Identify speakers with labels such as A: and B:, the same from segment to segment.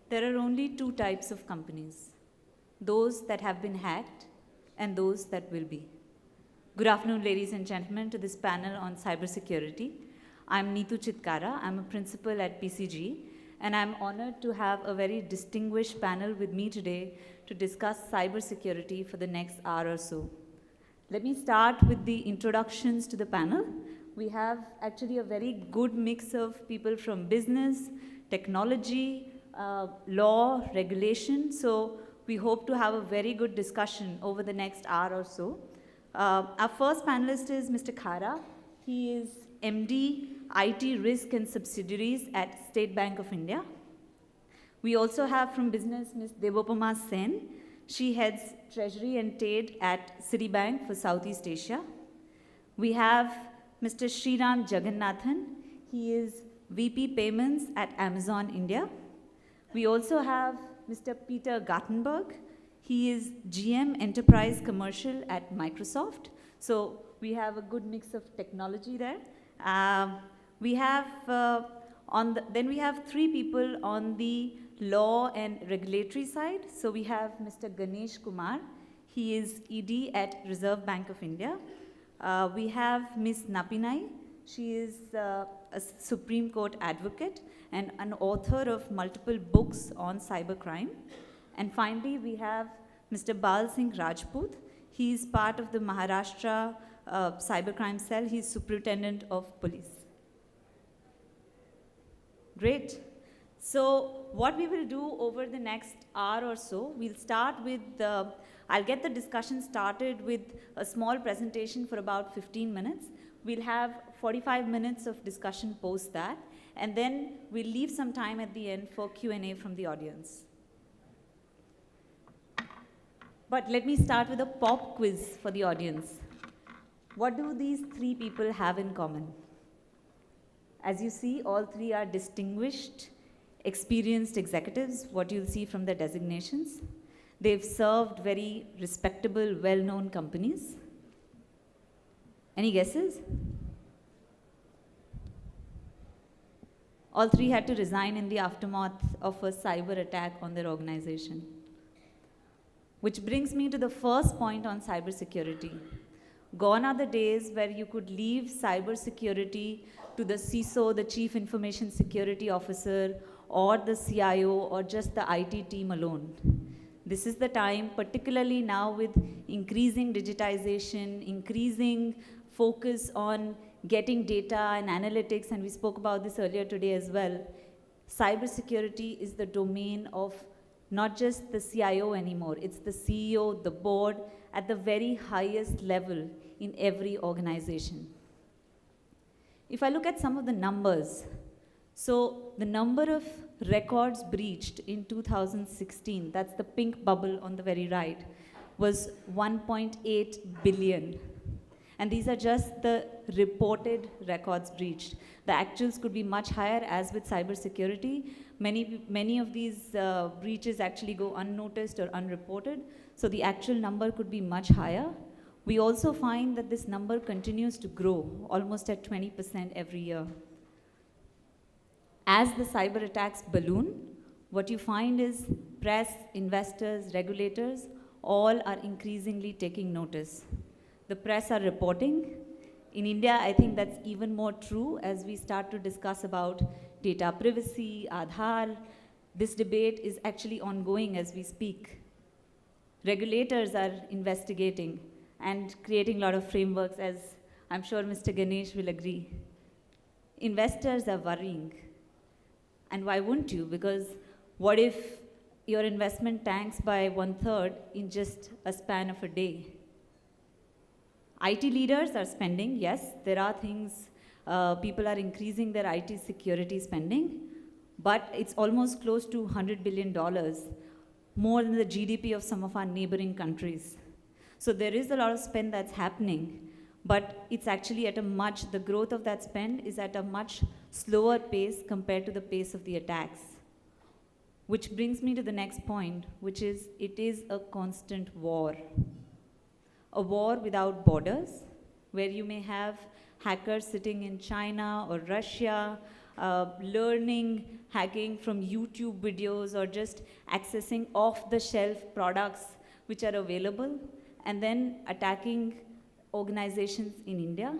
A: There are only two types of companies, those that have been hacked and those that will be. Good afternoon, ladies and gentlemen, to this panel on cybersecurity. I'm Neetu Chitkara. I'm a principal at PCG, and I'm honored to have a very distinguished panel with me today to discuss cybersecurity for the next hour or so. Let me start with the introductions to the panel. We have actually a very good mix of people from business, technology, law, regulation. So we hope to have a very good discussion over the next hour or so. Our first panelist is Mr. Khara. He is MD, IT Risk and Subsidiaries at State Bank of India. We also have from business Ms. Debopama Sen. She heads Treasury and Trade at Citibank for Southeast Asia. We have Mr. Sriram Jagannathan. He is VP Payments at Amazon India. We also have Mr. Peter Gartenberg. He is GM Enterprise Commercial at Microsoft. So we have a good mix of technology there. Then we have three people on the law and regulatory side. So we have Mr. Ganesh Kumar. He is ED at Reserve Bank of India. We have Ms. Nappinai. She is a Supreme Court advocate and an author of multiple books on cybercrime. And finally, we have Mr. Balsingh Rajput. He is part of the Maharashtra cybercrime cell. He is Superintendent of Police. Great. So what we will do over the next hour or so, we'll start with, I'll get the discussion started with a small presentation for about 15 minutes. We'll have 45 minutes of discussion post that, and then we'll leave some time at the end for Q&A from the audience. But let me start with a pop quiz for the audience. What do these three people have in common? As you see, all three are distinguished, experienced executives, what you'll see from their designations. They've served very respectable, well-known companies. Any guesses? All three had to resign in the aftermath of a cyber attack on their organization. Which brings me to the first point on cybersecurity. Gone are the days where you could leave cybersecurity to the CISO, the Chief Information Security Officer, or the CIO, or just the IT team alone. This is the time, particularly now with increasing digitization, increasing focus on getting data and analytics, and we spoke about this earlier today as well. Cybersecurity is the domain of not just the CIO anymore, it's the CEO, the board, at the very highest level in every organization. If I look at some of the numbers, so the number of records breached in 2016, that's the pink bubble on the very right, was 1.8 billion. And these are just the reported records breached. The actuals could be much higher, as with cybersecurity. Many of these breaches actually go unnoticed or unreported, so the actual number could be much higher. We also find that this number continues to grow, almost at 20% every year. As the cyber attacks balloon, what you find is press, investors, regulators, all are increasingly taking notice. The press are reporting. In India, I think that's even more true as we start to discuss about data privacy, Aadhaar. This debate is actually ongoing as we speak. Regulators are investigating and creating a lot of frameworks, as I'm sure Mr. Ganesh will agree. Investors are worrying. And why wouldn't you? Because what if your investment tanks by 1/3 in just a span of a day? IT leaders are spending, yes, there are things, people are increasing their IT security spending, but it's almost close to $100 billion, more than the GDP of some of our neighboring countries. So there is a lot of spend that's happening, but it's actually at the growth of that spend is at a much slower pace compared to the pace of the attacks. Which brings me to the next point, which is it is a constant war. A war without borders, where you may have hackers sitting in China or Russia, learning hacking from YouTube videos or just accessing off-the-shelf products which are available, and then attacking organizations in India.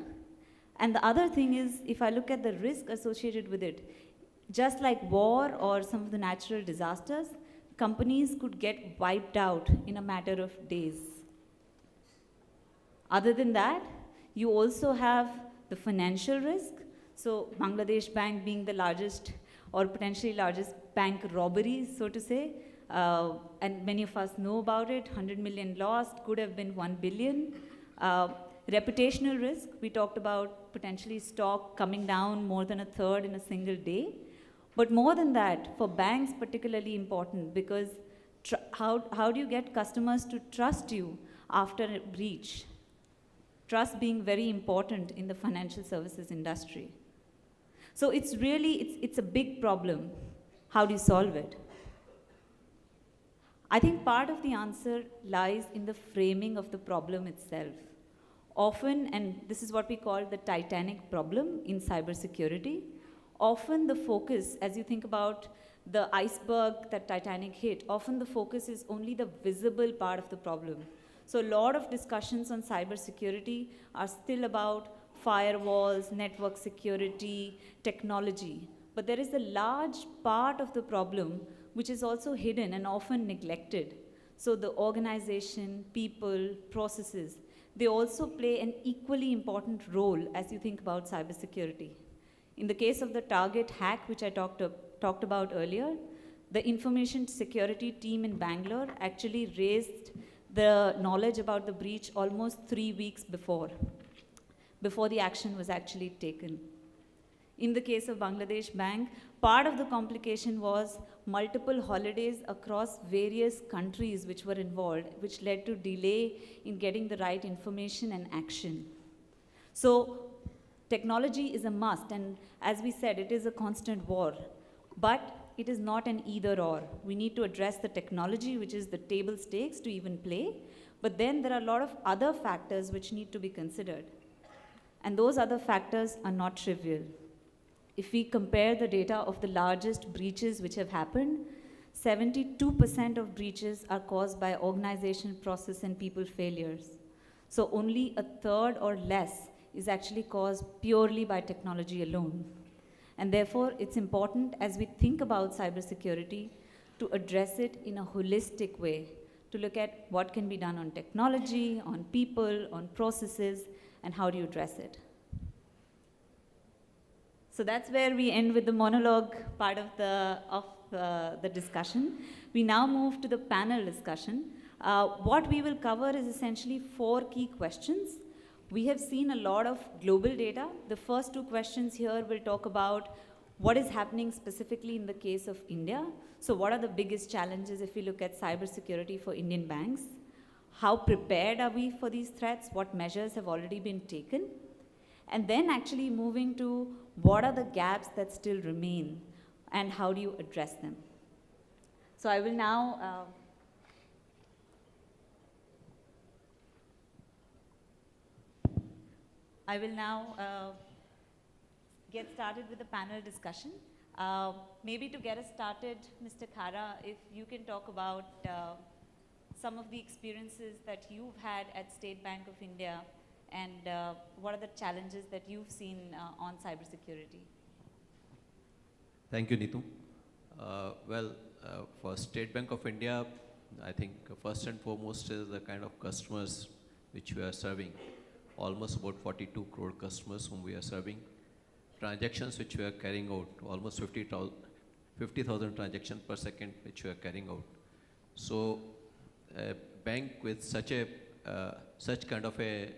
A: And the other thing is, if I look at the risk associated with it, just like war or some of the natural disasters, companies could get wiped out in a matter of days. Other than that, you also have the financial risk. So Bangladesh Bank being the largest or potentially largest bank robbery, so to say, and many of us know about it, 100 million lost, could have been 1 billion. Reputational risk, we talked about potentially stock coming down more than a third in a single day. But more than that, for banks particularly important, because how do you get customers to trust you after a breach? Trust being very important in the financial services industry. So it's really, it's a big problem. How do you solve it? I think part of the answer lies in the framing of the problem itself. Often, and this is what we call the Titanic problem in cybersecurity, often the focus, as you think about the iceberg that Titanic hit, often the focus is only the visible part of the problem. So a lot of discussions on cybersecurity are still about firewalls, network security, technology. But there is a large part of the problem which is also hidden and often neglected. So the organization, people, processes, they also play an equally important role as you think about cybersecurity. In the case of the Target hack, which I talked about earlier, the information security team in Bangalore actually raised the knowledge about the breach almost 3 weeks before the action was actually taken. In the case of Bangladesh Bank, part of the complication was multiple holidays across various countries which were involved, which led to delay in getting the right information and action. So technology is a must, and as we said, it is a constant war, but it is not an either or. We need to address the technology, which is the table stakes to even play, but then there are a lot of other factors which need to be considered. And those other factors are not trivial. If we compare the data of the largest breaches which have happened, 72% of breaches are caused by organization, process, and people failures. So only a third or less is actually caused purely by technology alone. And therefore, it's important as we think about cybersecurity to address it in a holistic way, to look at what can be done on technology, on people, on processes, and how do you address it. So that's where we end with the monologue part of the discussion. We now move to the panel discussion. What we will cover is essentially 4 key questions. We have seen a lot of global data. The first 2 questions here will talk about what is happening specifically in the case of India. So what are the biggest challenges if we look at cybersecurity for Indian banks? How prepared are we for these threats? What measures have already been taken? And then actually moving to what are the gaps that still remain and how do you address them? So I will now get started with the panel discussion. Maybe to get us started, Mr. Khara, if you can talk about some of the experiences that you've had at State Bank of India and what are the challenges that you've seen on cybersecurity?
B: Thank you, Neetu. For State Bank of India, I think first and foremost is the kind of customers which we are serving. Almost about 42 crore customers whom we are serving. Transactions which we are carrying out, almost 50,000 transactions per second which we are carrying out. So a bank with such kind of a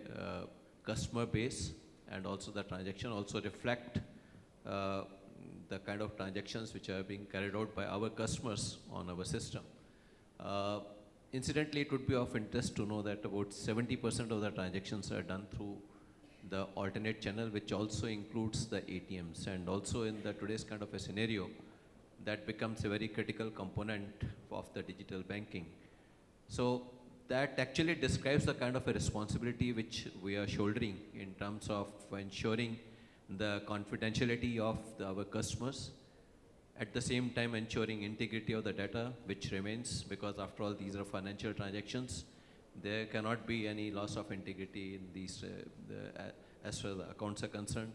B: customer base and also the transaction also reflect the kind of transactions which are being carried out by our customers on our system. Incidentally, it would be of interest to know that about 70% of the transactions are done through the alternate channel, which also includes the ATMs. And also in the today's kind of a scenario, that becomes a very critical component of the digital banking. So that actually describes the kind of a responsibility which we are shouldering in terms of ensuring the confidentiality of our customers, at the same time ensuring integrity of the data, which remains, because after all, these are financial transactions. There cannot be any loss of integrity in these, as far as the accounts are concerned,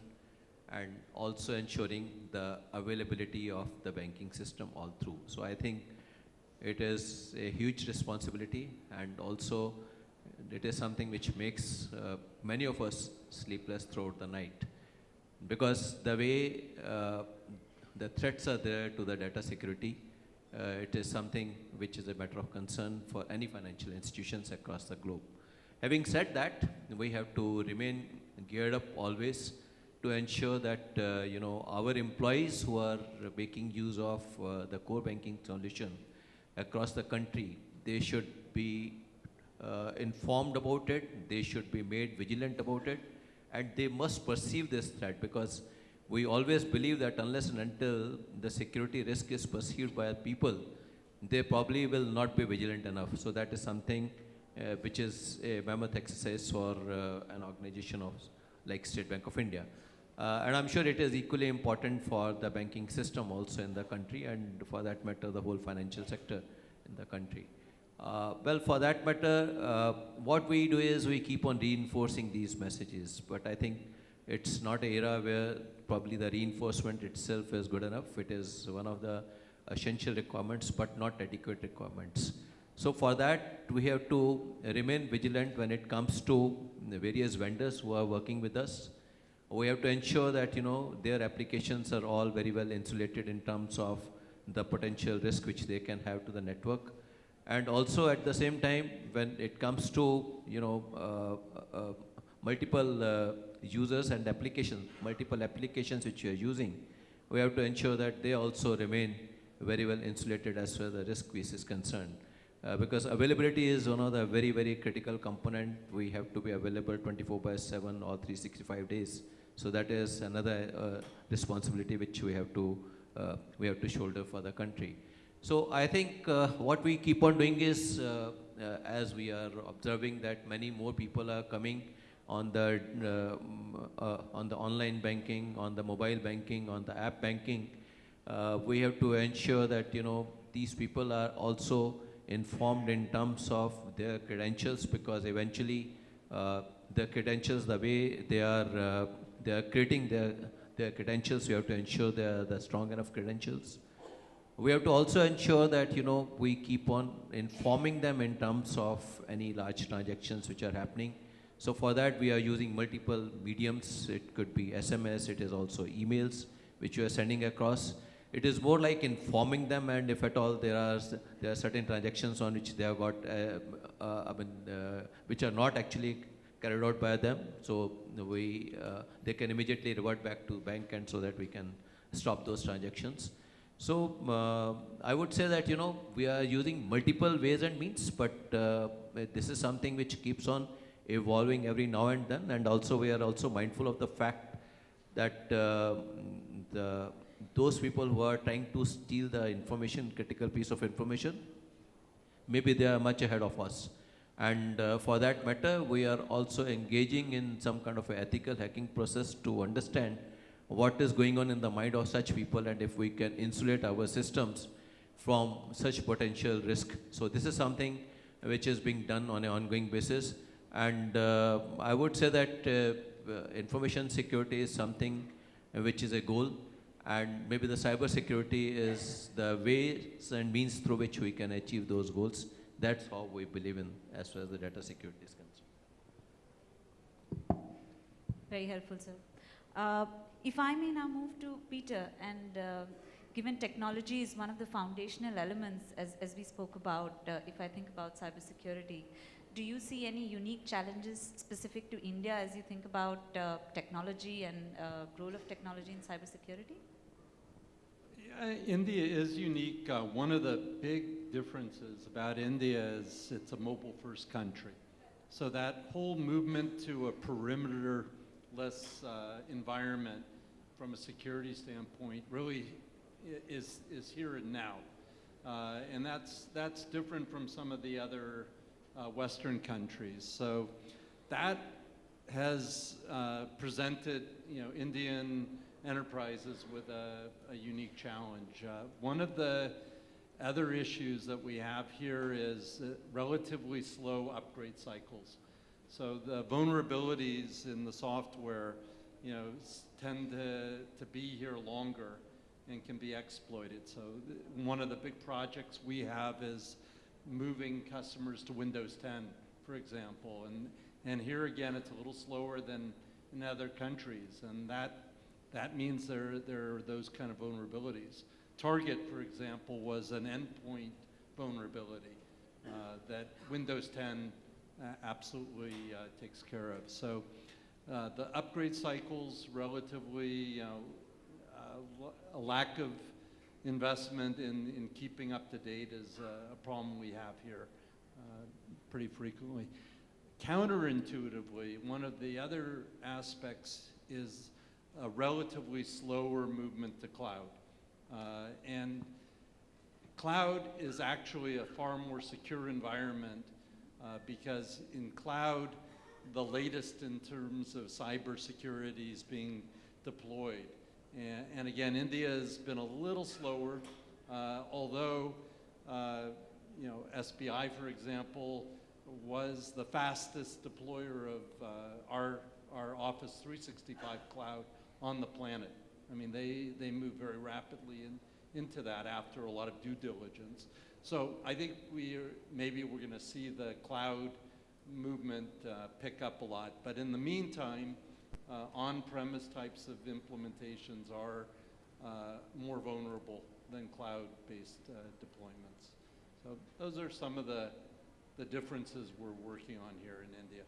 B: and also ensuring the availability of the banking system all through. So I think it is a huge responsibility, and also it is something which makes many of us sleepless throughout the night, because the way the threats are there to the data security, it is something which is a matter of concern for any financial institutions across the globe. Having said that, we have to remain geared up always to ensure that our employees who are making use of the core banking solution across the country, they should be informed about it, they should be made vigilant about it, and they must perceive this threat, because we always believe that unless and until the security risk is perceived by people, they probably will not be vigilant enough. So that is something which is a mammoth exercise for an organization like State Bank of India. And I'm sure it is equally important for the banking system also in the country, and for that matter, the whole financial sector in the country. Well, for that matter, what we do is we keep on reinforcing these messages. But I think it's not an era where probably the reinforcement itself is good enough. It is one of the essential requirements, but not adequate requirements. So for that, we have to remain vigilant when it comes to the various vendors who are working with us. We have to ensure that their applications are all very well insulated in terms of the potential risk which they can have to the network. And also at the same time, when it comes to multiple users and applications, multiple applications which you are using, we have to ensure that they also remain very well insulated as far as the risk piece is concerned. Because availability is one of the very, very critical component. We have to be available 24/7 or 365 days. So that is another responsibility which we have to shoulder for the country. So I think what we keep on doing is, as we are observing that many more people are coming on the online banking, on the mobile banking, on the app banking, we have to ensure that these people are also informed in terms of their credentials, because eventually the credentials, the way they are creating their credentials, we have to ensure they are the strong enough credentials. We have to also ensure that we keep on informing them in terms of any large transactions which are happening. So for that, we are using multiple mediums. It could be SMS, it is also emails which we are sending across. It is more like informing them, and if at all there are certain transactions on which they have got, which are not actually carried out by them, so they can immediately revert back to bank, and so that we can stop those transactions. So I would say that we are using multiple ways and means, but this is something which keeps on evolving every now and then, and also we are also mindful of the fact that those people who are trying to steal the information, critical piece of information, maybe they are much ahead of us. And for that matter, we are also engaging in some kind of ethical hacking process to understand what is going on in the mind of such people, and if we can insulate our systems from such potential risk. So this is something which is being done on an ongoing basis. And I would say that information security is something which is a goal, and maybe the cybersecurity is the ways and means through which we can achieve those goals. That's how we believe in as far as the data security is concerned.
A: Very helpful, sir. If I may now move to Peter, and given technology is one of the foundational elements, as we spoke about, if I think about cybersecurity, do you see any unique challenges specific to India as you think about technology and role of technology in cybersecurity?
C: Yeah, India is unique. One of the big differences about India is it's a mobile-first country. So that whole movement to a perimeter-less environment from a security standpoint really is here and now. And that's different from some of the other Western countries. So that has presented, Indian enterprises with a unique challenge. One of the other issues that we have here is relatively slow upgrade cycles. So the vulnerabilities in the software, tend to be here longer and can be exploited. So one of the big projects we have is moving customers to Windows 10, for example. And here again, it's a little slower than in other countries. And that means there are those kind of vulnerabilities. Target, for example, was an endpoint vulnerability that Windows 10 absolutely takes care of. So the upgrade cycles, relatively, a lack of investment in keeping up to date is a problem we have here pretty frequently. Counterintuitively, one of the other aspects is a relatively slower movement to cloud. And cloud is actually a far more secure environment because in cloud, the latest in terms of cybersecurity is being deployed. And again, India has been a little slower, although SBI, for example, was the fastest deployer of our Office 365 cloud on the planet. I mean, they move very rapidly into that after a lot of due diligence. So I think maybe we're going to see the cloud movement pick up a lot. But in the meantime, on-premise types of implementations are more vulnerable than cloud-based deployments. So those are some of the differences we're working on here in India.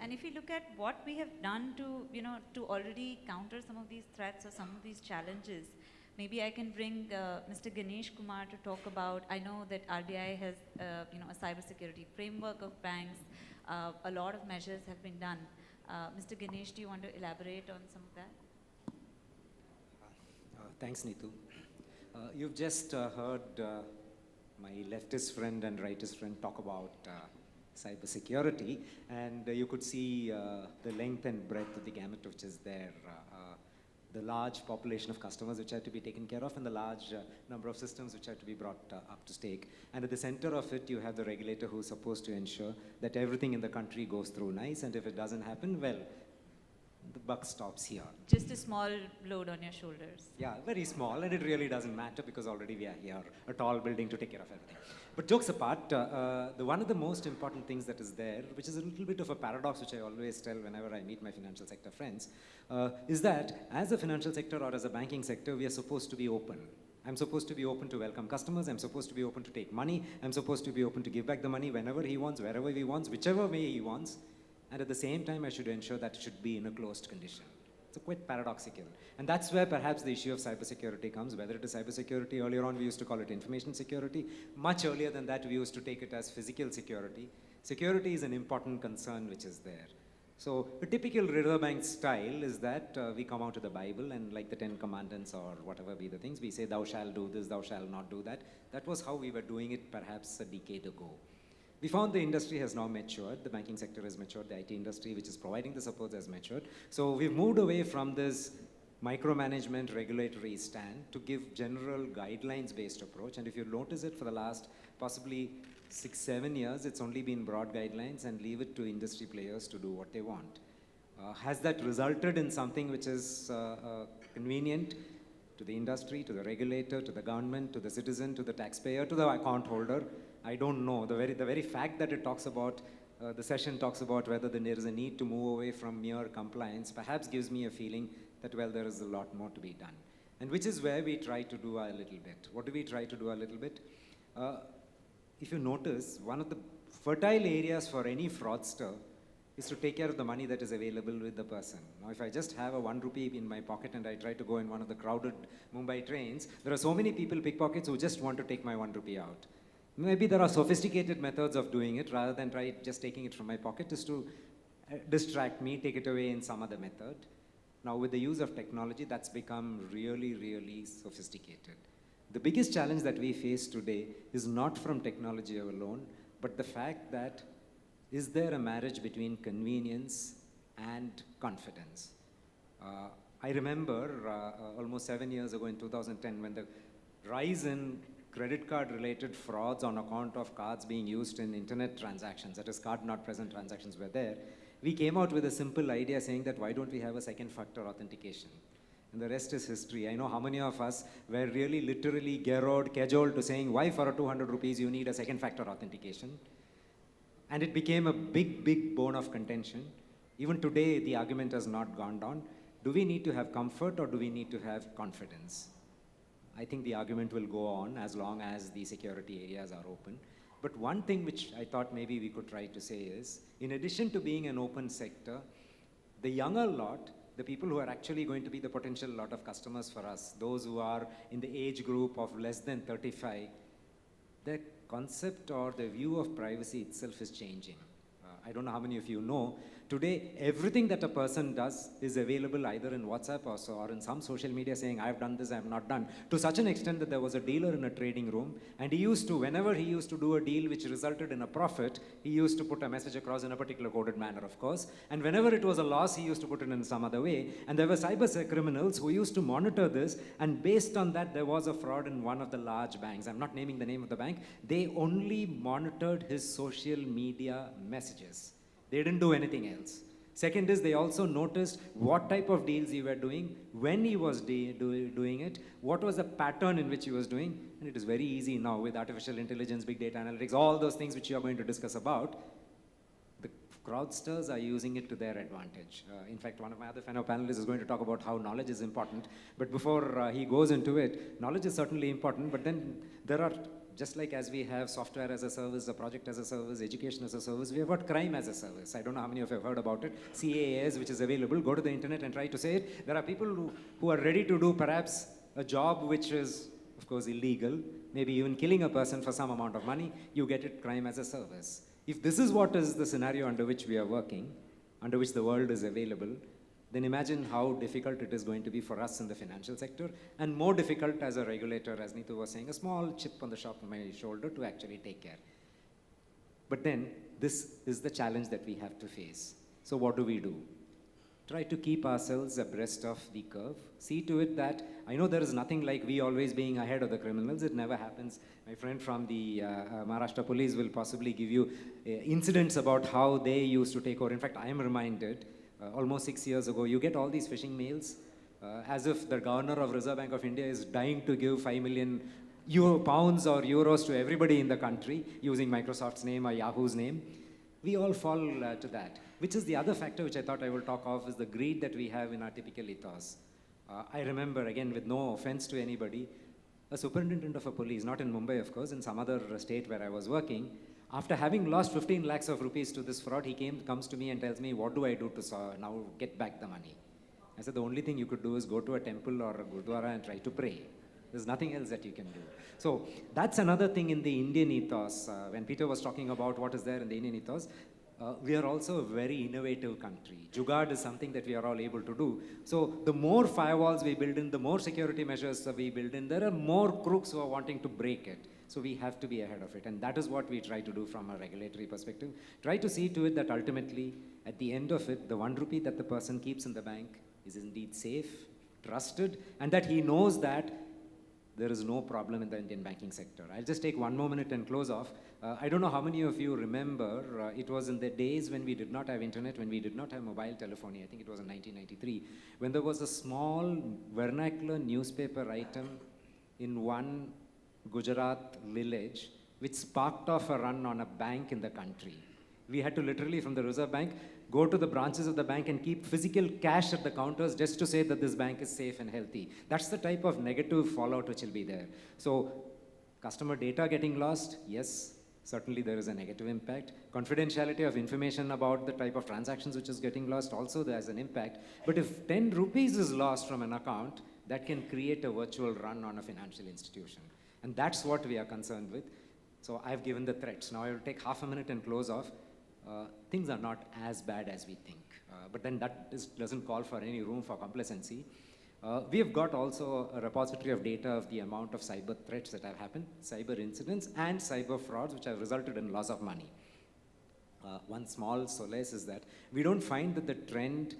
A: And if you look at what we have done to already counter some of these threats or some of these challenges, maybe I can bring Mr. Ganesh Kumar to talk about. I know that RBI has a cybersecurity framework of banks. A lot of measures have been done. Mr. Ganesh, do you want to elaborate on some of that?
D: Thanks, Neetu. You've just heard my leftist friend and rightist friend talk about cybersecurity, and you could see the length and breadth of the gamut which is there. The large population of customers which have to be taken care of, and the large number of systems which have to be brought up to stake. And at the center of it, you have the regulator who's supposed to ensure that everything in the country goes through nice, and if it doesn't happen, well, the buck stops here.
A: Just a small load on your shoulders.
D: Yeah, very small, and it really doesn't matter because already we are here, a tall building to take care of everything. But jokes apart, one of the most important things that is there, which is a little bit of a paradox which I always tell whenever I meet my financial sector friends, is that as a financial sector or as a banking sector, we are supposed to be open. I'm supposed to be open to welcome customers. I'm supposed to be open to take money. I'm supposed to be open to give back the money whenever he wants, wherever he wants, whichever way he wants. And at the same time, I should ensure that it should be in a closed condition. It's quite paradoxical. And that's where perhaps the issue of cybersecurity comes, whether it is cybersecurity. Earlier on, we used to call it information security. Much earlier than that, we used to take it as physical security. Security is an important concern which is there. So a typical Reserve Bank style is that we come out to the Bible and like the 10 Commandments or whatever be the things, we say, thou shalt do this, thou shalt not do that. That was how we were doing it perhaps a decade ago. We found the industry has now matured, the banking sector has matured, the IT industry which is providing the support has matured. So we've moved away from this micromanagement regulatory stand to give general guidelines-based approach. And if you notice it for the last possibly 6-7 years, it's only been broad guidelines and leave it to industry players to do what they want. Has that resulted in something which is convenient to the industry, to the regulator, to the government, to the citizen, to the taxpayer, to the account holder? I don't know. The very fact that it talks about, the session talks about whether there is a need to move away from mere compliance perhaps gives me a feeling that, well, there is a lot more to be done. And which is where we try to do a little bit. What do we try to do a little bit? If you notice, one of the fertile areas for any fraudster is to take care of the money that is available with the person. Now, if I just have a 1 rupee in my pocket and I try to go in one of the crowded Mumbai trains, there are so many people, pickpockets, who just want to take my 1 rupee out. Maybe there are sophisticated methods of doing it rather than just taking it from my pocket is to distract me, take it away in some other method. Now with the use of technology, that's become really, really sophisticated. The biggest challenge that we face today is not from technology alone, but the fact that is there a marriage between convenience and confidence? I remember almost 7 years ago in 2010 when the rise in credit card related frauds on account of cards being used in internet transactions, that is card not present transactions were there, we came out with a simple idea saying that why don't we have a second factor authentication? And the rest is history. I know how many of us were really literally cajoled to saying why for a 200 rupees you need a second factor authentication. And it became a big, big bone of contention. Even today, the argument has not gone down. Do we need to have comfort or do we need to have confidence? I think the argument will go on as long as the security areas are open. But one thing which I thought maybe we could try to say is, in addition to being an open sector, the younger lot, the people who are actually going to be the potential lot of customers for us, those who are in the age group of less than 35, the concept or the view of privacy itself is changing. I don't know how many of you know, today everything that a person does is available either in WhatsApp or in some social media saying, I've done this, I have not done. To such an extent that there was a dealer in a trading room and he used to, whenever he used to do a deal which resulted in a profit, he used to put a message across in a particular coded manner, of course. And whenever it was a loss, he used to put it in some other way. And there were cyber criminals who used to monitor this, and based on that, there was a fraud in one of the large banks. I'm not naming the name of the bank. They only monitored his social media messages. They didn't do anything else. Second is they also noticed what type of deals he were doing, when he was doing it, what was the pattern in which he was doing, and it is very easy now with artificial intelligence, big data analytics, all those things which you are going to discuss about. The fraudsters are using it to their advantage. In fact, one of my other fellow panelists is going to talk about how knowledge is important, but before he goes into it, knowledge is certainly important, but then there are, just like as we have software as a service, a project as a service, education as a service, we have got crime as a service. I don't know how many of you have heard about it. CAAS, which is available, go to the internet and try to say it. There are people who are ready to do perhaps a job which is, of course, illegal, maybe even killing a person for some amount of money. You get it, crime as a service. If this is what is the scenario under which we are working, under which the world is available, then imagine how difficult it is going to be for us in the financial sector, and more difficult as a regulator, as Neetu was saying, a small chip on the top of my shoulder to actually take care. But then, this is the challenge that we have to face. So what do we do? Try to keep ourselves abreast of the curve. See to it that, I know there is nothing like we always being ahead of the criminals. It never happens. My friend from the Maharashtra police will possibly give you incidents about how they used to take over. In fact, I am reminded, almost 6 years ago, you get all these phishing mails as if the governor of Reserve Bank of India is dying to give 5 million pounds or euros to everybody in the country using Microsoft's name or Yahoo's name. We all fall to that, which is the other factor which I thought I will talk of, is the greed that we have in our typical ethos. I remember, again, with no offense to anybody, a superintendent of a police, not in Mumbai, of course, in some other state where I was working, after having lost 15 lakhs of rupees to this fraud, he comes to me and tells me, what do I do to now get back the money? I said, the only thing you could do is go to a temple or a gurdwara and try to pray. There's nothing else that you can do. So that's another thing in the Indian ethos. When Peter was talking about what is there in the Indian ethos, we are also a very innovative country. Jugaad is something that we are all able to do. So the more firewalls we build in, the more security measures we build in, there are more crooks who are wanting to break it. So we have to be ahead of it. And that is what we try to do from a regulatory perspective. Try to see to it that ultimately, at the end of it, the 1 rupee that the person keeps in the bank is indeed safe, trusted, and that he knows that there is no problem in the Indian banking sector. I'll just take 1 more minute and close off. I don't know how many of you remember, it was in the days when we did not have internet, when we did not have mobile telephony, I think it was in 1993, when there was a small vernacular newspaper item in one Gujarat village which sparked off a run on a bank in the country. We had to literally, from the Reserve Bank, go to the branches of the bank and keep physical cash at the counters just to say that this bank is safe and healthy. That's the type of negative fallout which will be there. So, customer data getting lost, yes, certainly there is a negative impact. Confidentiality of information about the type of transactions which is getting lost, also there is an impact. But if 10 rupees is lost from an account, that can create a virtual run on a financial institution. And that's what we are concerned with. So I've given the threats. Now I will take half a minute and close off. Things are not as bad as we think. But then that doesn't call for any room for complacency. We have got also a repository of data of the amount of cyber threats that have happened, cyber incidents, and cyber frauds which have resulted in loss of money. One small solace is that we don't find that the trend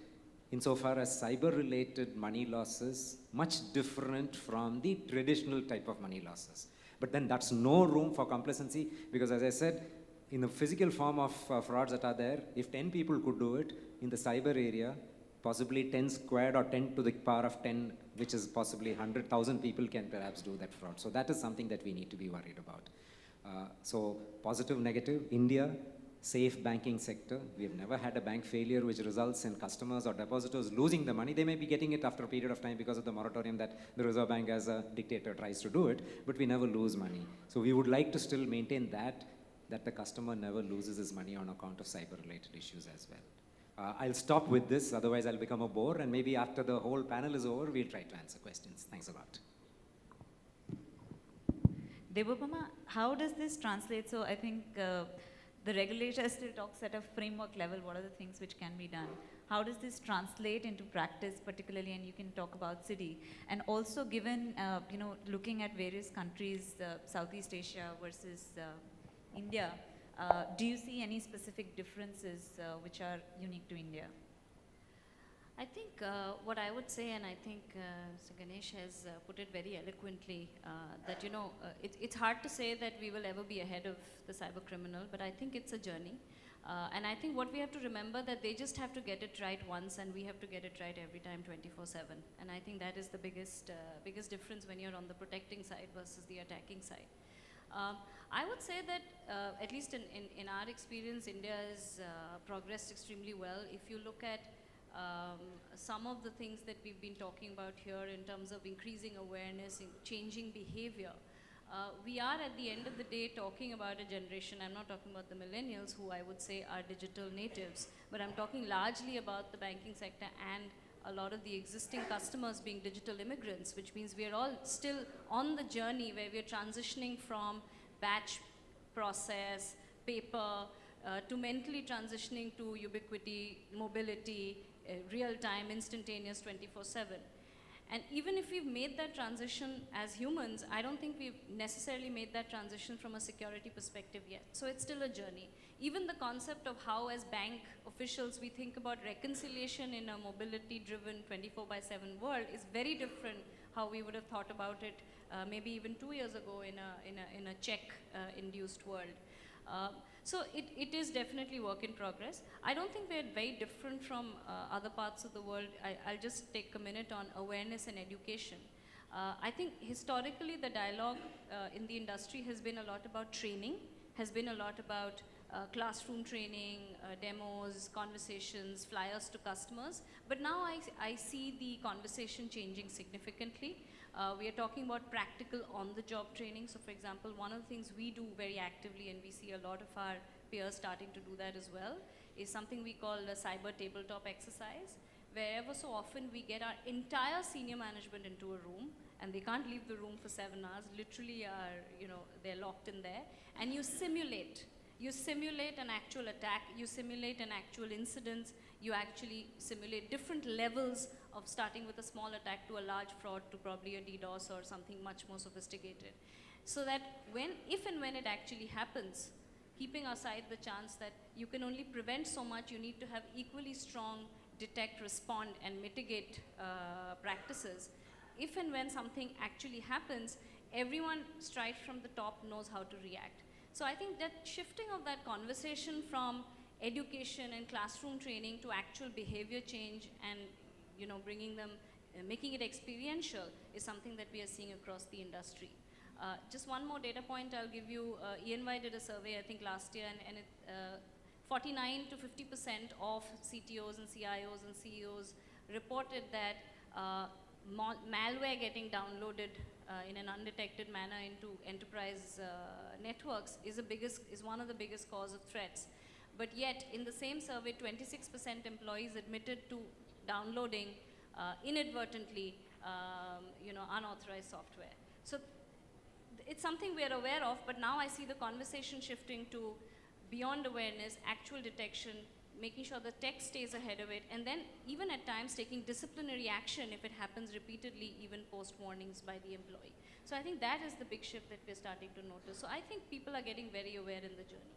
D: insofar as cyber-related money losses much different from the traditional type of money losses. But then that's no room for complacency, because as I said, in the physical form of frauds that are there, if 10 people could do it, in the cyber area, possibly 10 squared or 10 to the power of 10, which is possibly 100,000 people can perhaps do that fraud. So that is something that we need to be worried about. So positive, negative, India, safe banking sector. We have never had a bank failure which results in customers or depositors losing the money. They may be getting it after a period of time because of the moratorium that the Reserve Bank as a dictator tries to do it, but we never lose money. So we would like to still maintain that the customer never loses his money on account of cyber-related issues as well. I'll stop with this, otherwise I'll become a bore, and maybe after the whole panel is over, we'll try to answer questions. Thanks a lot.
A: Debopama, how does this translate? So I think the regulator still talks at a framework level, what are the things which can be done? How does this translate into practice particularly, and you can talk about Citi, and also given, looking at various countries, Southeast Asia versus India, do you see any specific differences which are unique to India?
E: I think what I would say, and I think Mr. Ganesh has put it very eloquently, that it's hard to say that we will ever be ahead of the cyber criminal, but I think it's a journey. And I think what we have to remember that they just have to get it right once, and we have to get it right every time 24/7. And I think that is the biggest difference when you're on the protecting side versus the attacking side. I would say that, at least in our experience, India has progressed extremely well. If you look at some of the things that we've been talking about here in terms of increasing awareness, in changing behavior, we are at the end of the day talking about a generation, I'm not talking about the millennials who I would say are digital natives, but I'm talking largely about the banking sector and a lot of the existing customers being digital immigrants, which means we are all still on the journey where we are transitioning from batch process, paper, to mentally transitioning to ubiquity, mobility, real-time, instantaneous 24/7. And even if we've made that transition as humans, I don't think we've necessarily made that transition from a security perspective yet. So it's still a journey. Even the concept of how as bank officials we think about reconciliation in a mobility-driven 24/7 world is very different how we would have thought about it maybe even 2 years ago in a check-induced world. So it is definitely work in progress. I don't think we're very different from other parts of the world. I'll just take a minute on awareness and education. I think historically the dialogue in the industry has been a lot about training, has been a lot about classroom training, demos, conversations, flyers to customers. But now I see the conversation changing significantly. We are talking about practical on-the-job training. So for example, one of the things we do very actively, and we see a lot of our peers starting to do that as well, is something we call a cyber tabletop exercise, where ever so often we get our entire senior management into a room, and they can't leave the room for 7 hours, literally they're locked in there, and you simulate. You simulate an actual attack, you simulate an actual incident, you actually simulate different levels of starting with a small attack to a large fraud to probably a DDoS or something much more sophisticated. So that if and when it actually happens, keeping aside the chance that you can only prevent so much, you need to have equally strong detect, respond, and mitigate practices. If and when something actually happens, everyone straight from the top knows how to react. So I think that shifting of that conversation from education and classroom training to actual behavior change and bringing them, making it experiential is something that we are seeing across the industry. Just one more data point I'll give you. EY did a survey I think last year, and 49 to 50% of CTOs and CIOs and CEOs reported that malware getting downloaded in an undetected manner into enterprise networks is one of the biggest cause of threats. But yet, in the same survey, 26% employees admitted to downloading inadvertently, unauthorized software. So it's something we're aware of, but now I see the conversation shifting to beyond awareness, actual detection, making sure the tech stays ahead of it, and then even at times taking disciplinary action if it happens repeatedly, even post warnings by the employee. So I think that is the big shift that we're starting to notice. So I think people are getting very aware in the journey.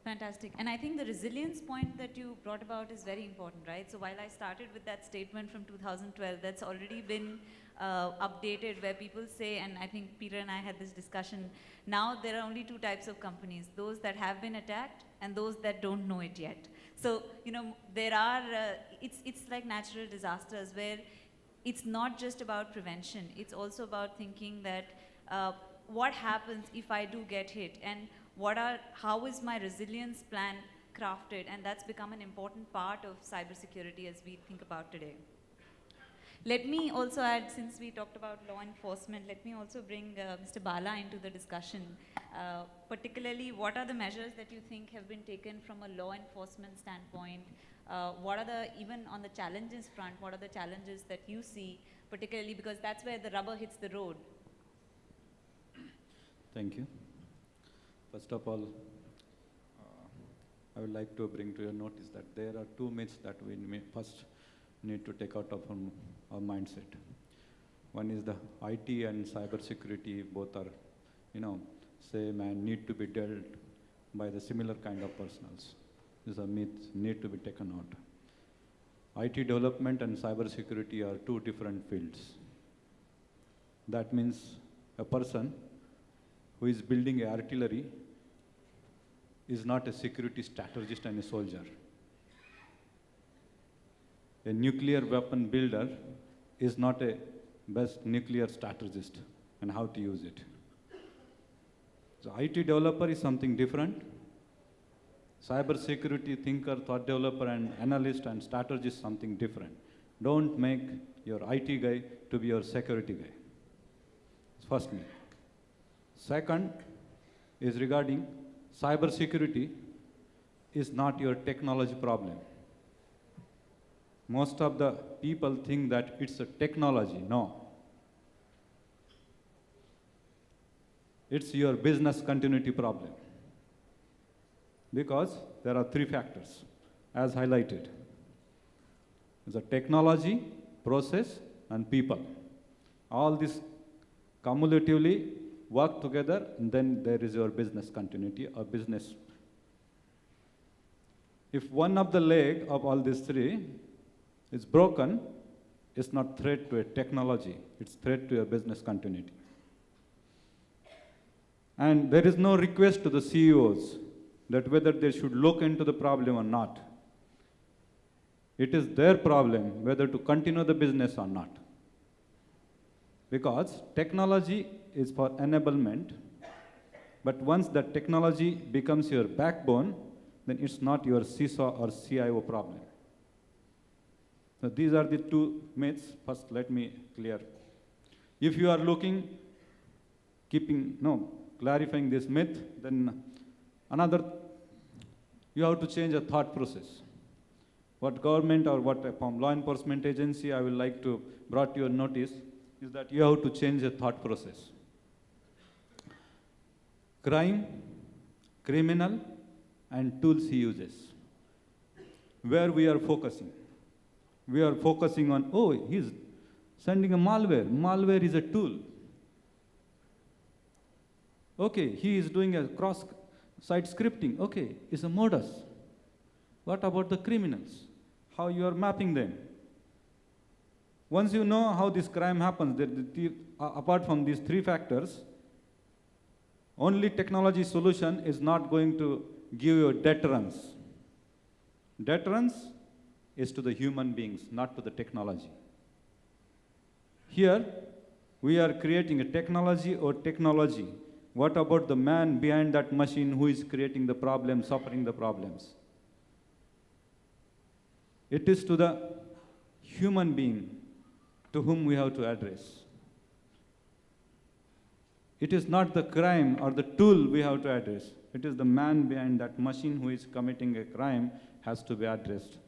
A: Fantastic. And I think the resilience point that you brought about is very important, right? So while I started with that statement from 2012, that's already been updated where people say, and I think Peter and I had this discussion, now there are only two types of companies, those that have been attacked and those that don't know it yet. So, you know, there are, it's like natural disasters where it's not just about prevention, it's also about thinking that what happens if I do get hit, and how is my resilience plan crafted, and that's become an important part of cybersecurity as we think about today. Let me also add, since we talked about law enforcement, let me also bring Mr. Bala into the discussion. Particularly, what are the measures that you think have been taken from a law enforcement standpoint? What are even on the challenges front, what are the challenges that you see, particularly because that's where the rubber hits the road?
F: Thank you. First of all, I would like to bring to your notice that there are two myths that we first need to take out of our mindset. One is the IT and cybersecurity, both are, same and need to be dealt by the similar kind of personnels. These are myths, need to be taken out. IT development and cybersecurity are two different fields. That means a person who is building artillery is not a security strategist and a soldier. A nuclear weapon builder is not a best nuclear strategist and how to use it. So IT developer is something different. Cybersecurity thinker, thought developer and analyst and strategist something different. Don't make your IT guy to be your security guy. First myth. Second is regarding cybersecurity is not your technology problem. Most of the people think that it's a technology. No. It's your business continuity problem. Because there are three factors, as highlighted. It's a technology, process, and people. All this cumulatively work together, and then there is your business continuity or business. If one of the leg of all these three is broken, it's not threat to a technology, it's threat to your business continuity. And there is no request to the CEOs that whether they should look into the problem or not. It is their problem whether to continue the business or not. Because technology is for enablement, but once that technology becomes your backbone, then it's not your CISO or CIO problem. So these are the two myths. First, let me clear. If you are clarifying this myth, then you have to change a thought process. What government or what from law enforcement agency I would like to brought to your notice is that you have to change the thought process. Crime, criminal, and tools he uses. Where we are focusing? We are focusing on, he's sending a malware. Malware is a tool. Okay, he is doing a cross-site scripting. Okay, it's a modus. What about the criminals? How you are mapping them? Once you know how this crime happens, apart from these three factors, only technology solution is not going to give you deterrence. Deterrence is to the human beings, not to the technology. Here, we are creating a technology or technology. What about the man behind that machine who is creating the problem, suffering the problems? It is to the human being to whom we have to address. It is not the crime or the tool we have to address. It is the man behind that machine who is committing a crime has to be addressed.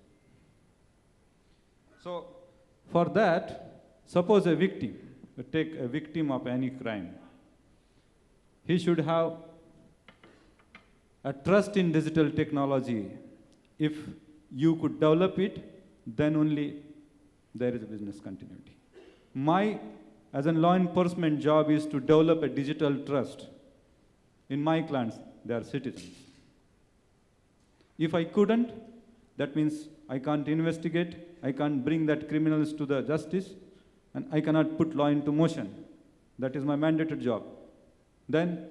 F: So, for that, suppose a victim, take a victim of any crime. He should have a trust in digital technology. If you could develop it, then only there is a business continuity. My, as a law enforcement job, is to develop a digital trust in my clients. They are citizens. If I couldn't, that means I can't investigate, I can't bring that criminals to the justice, and I cannot put law into motion. That is my mandated job. Then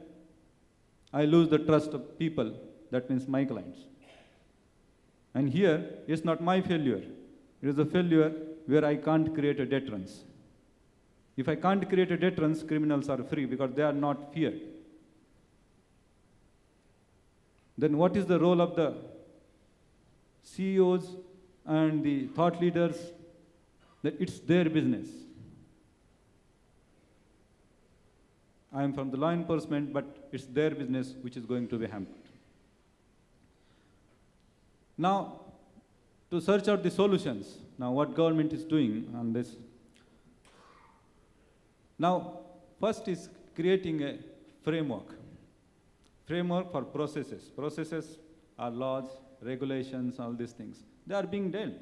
F: I lose the trust of people, that means my clients. And here, it's not my failure. It is a failure where I can't create a deterrence. If I can't create a deterrence, criminals are free because they are not feared. Then what is the role of the CEOs and the thought leaders? That it's their business. I am from the law enforcement, but it's their business which is going to be hampered. Now, to search out the solutions, now what government is doing on this. Now, first is creating a framework for processes. Processes are laws, regulations, all these things. They are being dealt.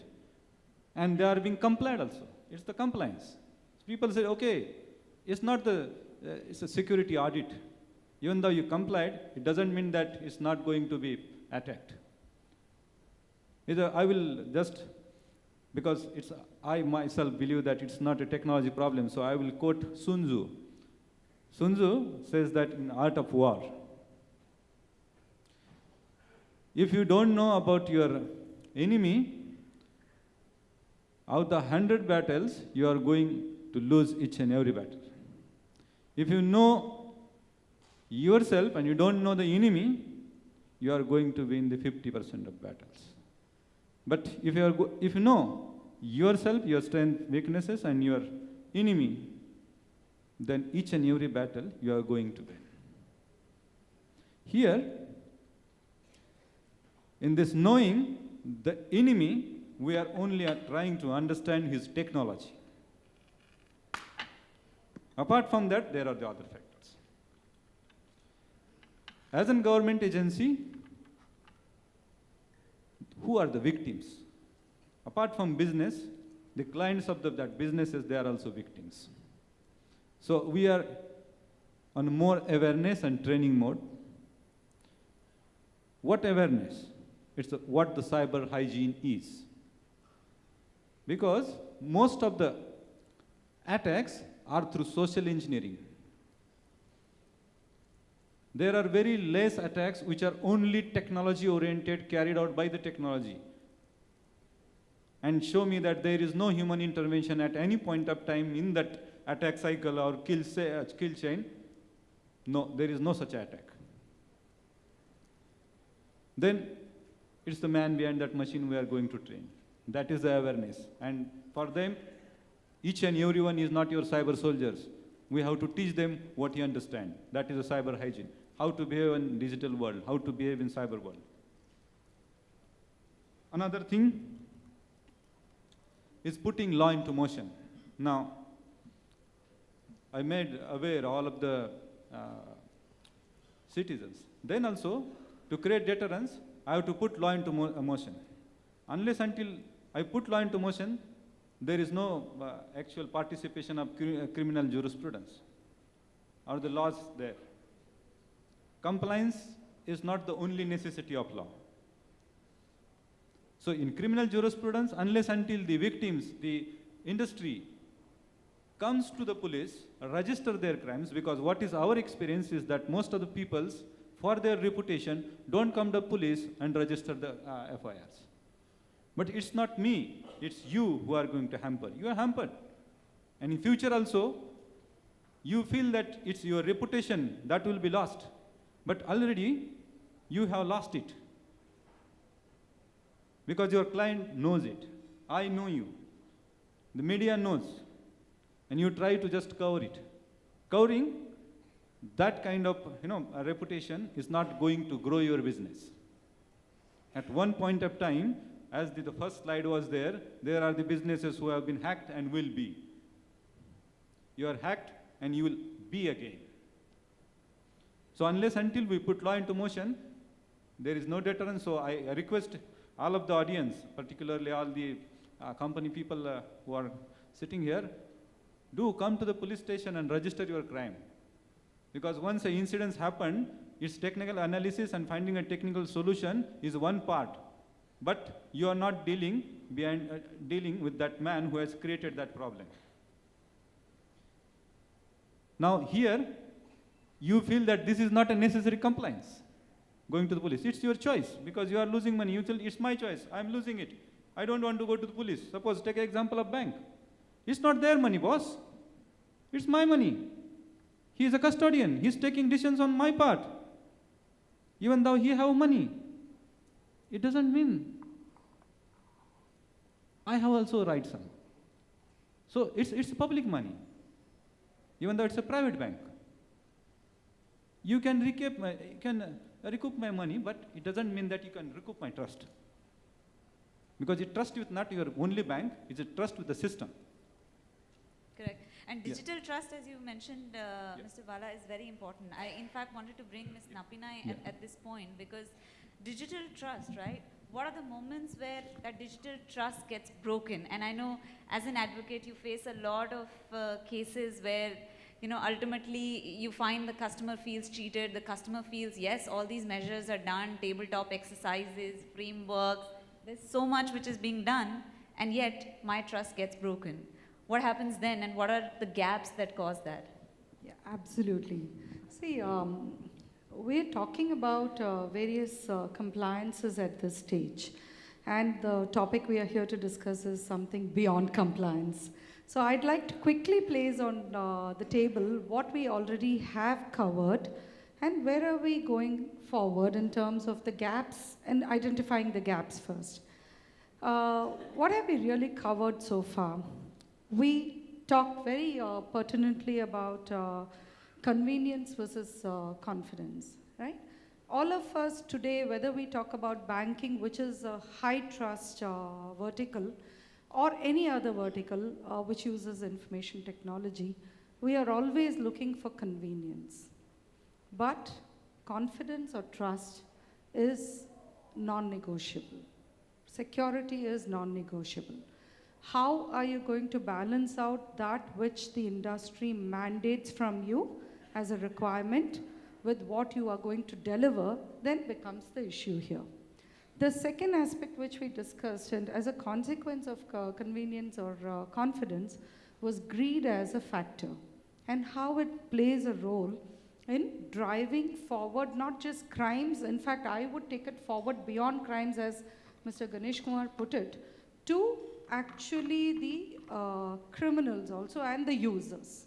F: And they are being complied also. It's the compliance. People say, okay, it's not the, it's a security audit. Even though you complied, it doesn't mean that it's not going to be attacked. I will just, because I myself believe that it's not a technology problem, so I will quote Sun Tzu. Sun Tzu says that in Art of War, if you don't know about your enemy, out of the 100 battles, you are going to lose each and every battle. If you know yourself and you don't know the enemy, you are going to win the 50% of battles. But if you know yourself, your strengths, weaknesses, and your enemy, then each and every battle you are going to win. Here, in this knowing the enemy, we are only trying to understand his technology. Apart from that, there are the other factors. As a government agency, who are the victims? Apart from business, the clients of that businesses, they are also victims. So we are on more awareness and training mode. What awareness? It's what the cyber hygiene is. Because most of the attacks are through social engineering. There are very less attacks which are only technology oriented, carried out by the technology. And show me that there is no human intervention at any point of time in that attack cycle or kill chain. No, there is no such attack. Then it's the man behind that machine we are going to train. That is the awareness. And for them, each and everyone is not your cyber soldiers. We have to teach them what you understand. That is a cyber hygiene. How to behave in digital world, how to behave in cyber world. Another thing is putting law into motion. Now, I made aware all of the citizens. Then also, to create deterrence, I have to put law into motion. Unless until I put law into motion, there is no actual participation of criminal jurisprudence or the laws there. Compliance is not the only necessity of law. So in criminal jurisprudence, unless until the victims, the industry comes to the police, register their crimes, because what is our experience is that most of the peoples, for their reputation, don't come to police and register the FIRs. But it's not me, it's you who are going to hamper. You are hampered. And in future also, you feel that it's your reputation that will be lost. But already, you have lost it. Because your client knows it. I know you. The media knows. And you try to just cover it. Covering that kind of a reputation is not going to grow your business. At one point of time, as the first slide was there are the businesses who have been hacked and will be. You are hacked and you will be again. So unless until we put law into motion, There is no deterrence, so I request all of the audience, particularly all the company people who are sitting here, do come to the police station and register your crime. Because once the incidents happen, its technical analysis and finding a technical solution is one part. But you are not dealing with that man who has created that problem. Now here, you feel that this is not a necessary compliance, going to the police. It's your choice, because you are losing money. You tell, it's my choice, I'm losing it. I don't want to go to the police. Suppose, take an example of bank. It's not their money, boss. It's my money. He is a custodian. He's taking decisions on my part. Even though he have money, it doesn't mean I have also rights on. So it's public money, even though it's a private bank. You can recoup my money, but it doesn't mean that you can recoup my trust. Because it trust with not your only bank, it's a trust with the system.
A: Correct. And digital trust, as you mentioned, Mr. Bala, is very important. I, in fact, wanted to bring Ms. Nappinai at this point, because digital trust, right? What are the moments where that digital trust gets broken? And I know, as an advocate, you face a lot of cases where, you know, ultimately you find the customer feels cheated, the customer feels, yes, all these measures are done, tabletop exercises, frameworks, there's so much which is being done, and yet my trust gets broken. What happens then, and what are the gaps that cause that?
G: Yeah, absolutely. See, we're talking about various compliances at this stage. And the topic we are here to discuss is something beyond compliance. So I'd like to quickly place on the table what we already have covered and where are we going forward in terms of the gaps and identifying the gaps first. What have we really covered so far? We talked very pertinently about convenience versus confidence, right? All of us today, whether we talk about banking, which is a high trust vertical, or any other vertical which uses information technology, we are always looking for convenience. But confidence or trust is non-negotiable. Security is non-negotiable. How are you going to balance out that which the industry mandates from you as a requirement with what you are going to deliver, then becomes the issue here. The second aspect which we discussed, and as a consequence of convenience or confidence, was greed as a factor and how it plays a role in driving forward not just crimes. In fact, I would take it forward beyond crimes, as Mr. Ganesh Kumar put it, to actually the criminals also and the users.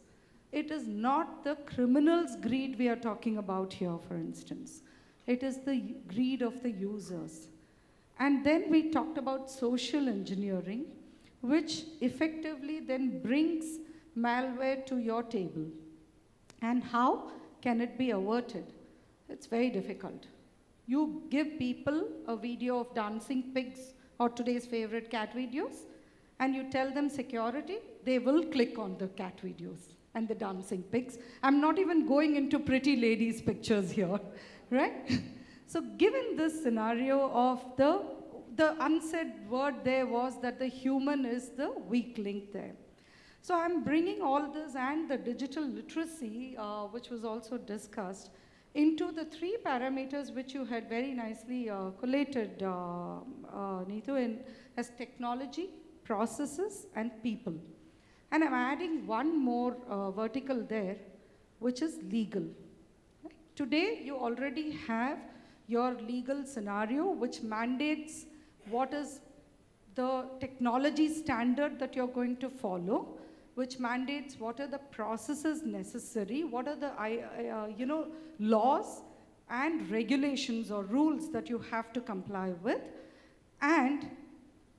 G: It is not the criminals' greed we are talking about here, for instance. It is the greed of the users. And then we talked about social engineering, which effectively then brings malware to your table. And how can it be averted? It's very difficult. You give people a video of dancing pigs or today's favorite cat videos, and you tell them security, they will click on the cat videos and the dancing pigs. I'm not even going into pretty ladies' pictures here, right? So given this scenario of the unsaid word there was that the human is the weak link there. So I'm bringing all this and the digital literacy, which was also discussed, into the three parameters which you had very nicely collated, Neetu, as technology, processes, and people. And I'm adding one more vertical there, which is legal. Right? Today, you already have your legal scenario, which mandates what is the technology standard that you're going to follow, which mandates what are the processes necessary, what are the laws and regulations or rules that you have to comply with, and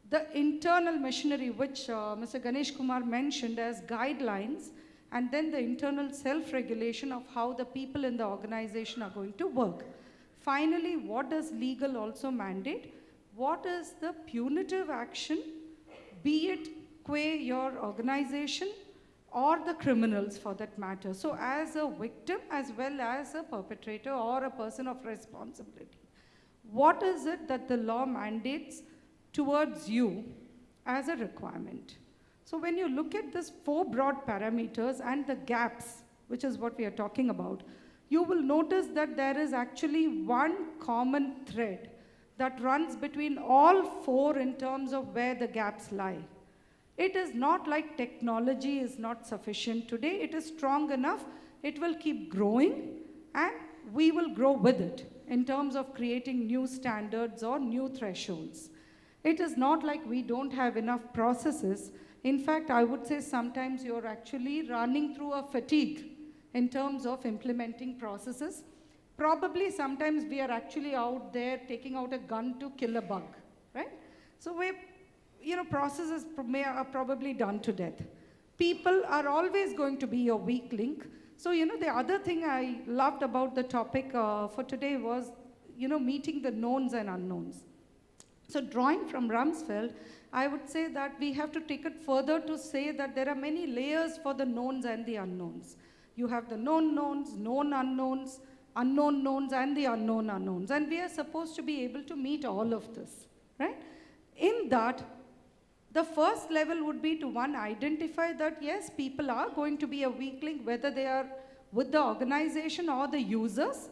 G: the internal machinery, which Mr. Ganesh Kumar mentioned as guidelines, and then the internal self-regulation of how the people in the organization are going to work. Finally, what does legal also mandate? What is the punitive action, be it qua your organization or the criminals for that matter? So as a victim as well as a perpetrator or a person of responsibility, What is it that the law mandates towards you as a requirement? So when you look at these 4 broad parameters and the gaps, which is what we are talking about, you will notice that there is actually one common thread that runs between all 4 in terms of where the gaps lie. It is not like technology is not sufficient today. It is strong enough. It will keep growing, and we will grow with it in terms of creating new standards or new thresholds. It is not like we don't have enough processes. In fact, I would say sometimes you're actually running through a fatigue in terms of implementing processes. Probably sometimes we are actually out there taking out a gun to kill a bug, right? So processes are probably done to death. People are always going to be your weak link. So, the other thing I loved about the topic for today was, meeting the knowns and unknowns. So drawing from Rumsfeld, I would say that we have to take it further to say that there are many layers for the knowns and the unknowns. You have the known knowns, known unknowns, unknown knowns, and the unknown unknowns. And we are supposed to be able to meet all of this, right? In that, the first level would be to identify that yes, people are going to be a weak link, whether they are with the organization or the users.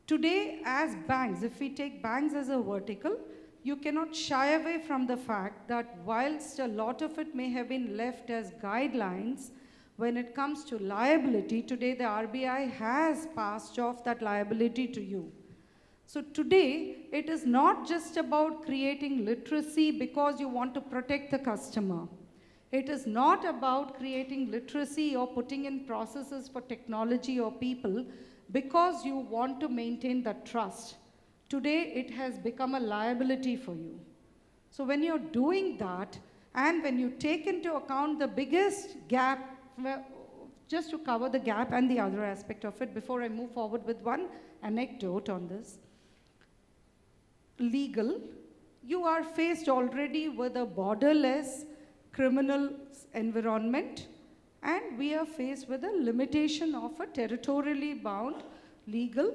G: Today, as banks, if we take banks as a vertical, you cannot shy away from the fact that whilst a lot of it may have been left as guidelines, when it comes to liability, today the RBI has passed off that liability to you. So today, it is not just about creating literacy because you want to protect the customer. It is not about creating literacy or putting in processes for technology or people because you want to maintain that trust. Today, it has become a liability for you. So when you're doing that, and when you take into account the biggest gap, just to cover the gap and the other aspect of it before I move forward with one anecdote on this. Legal, you are faced already with a borderless criminal environment, and we are faced with a limitation of a territorially bound legal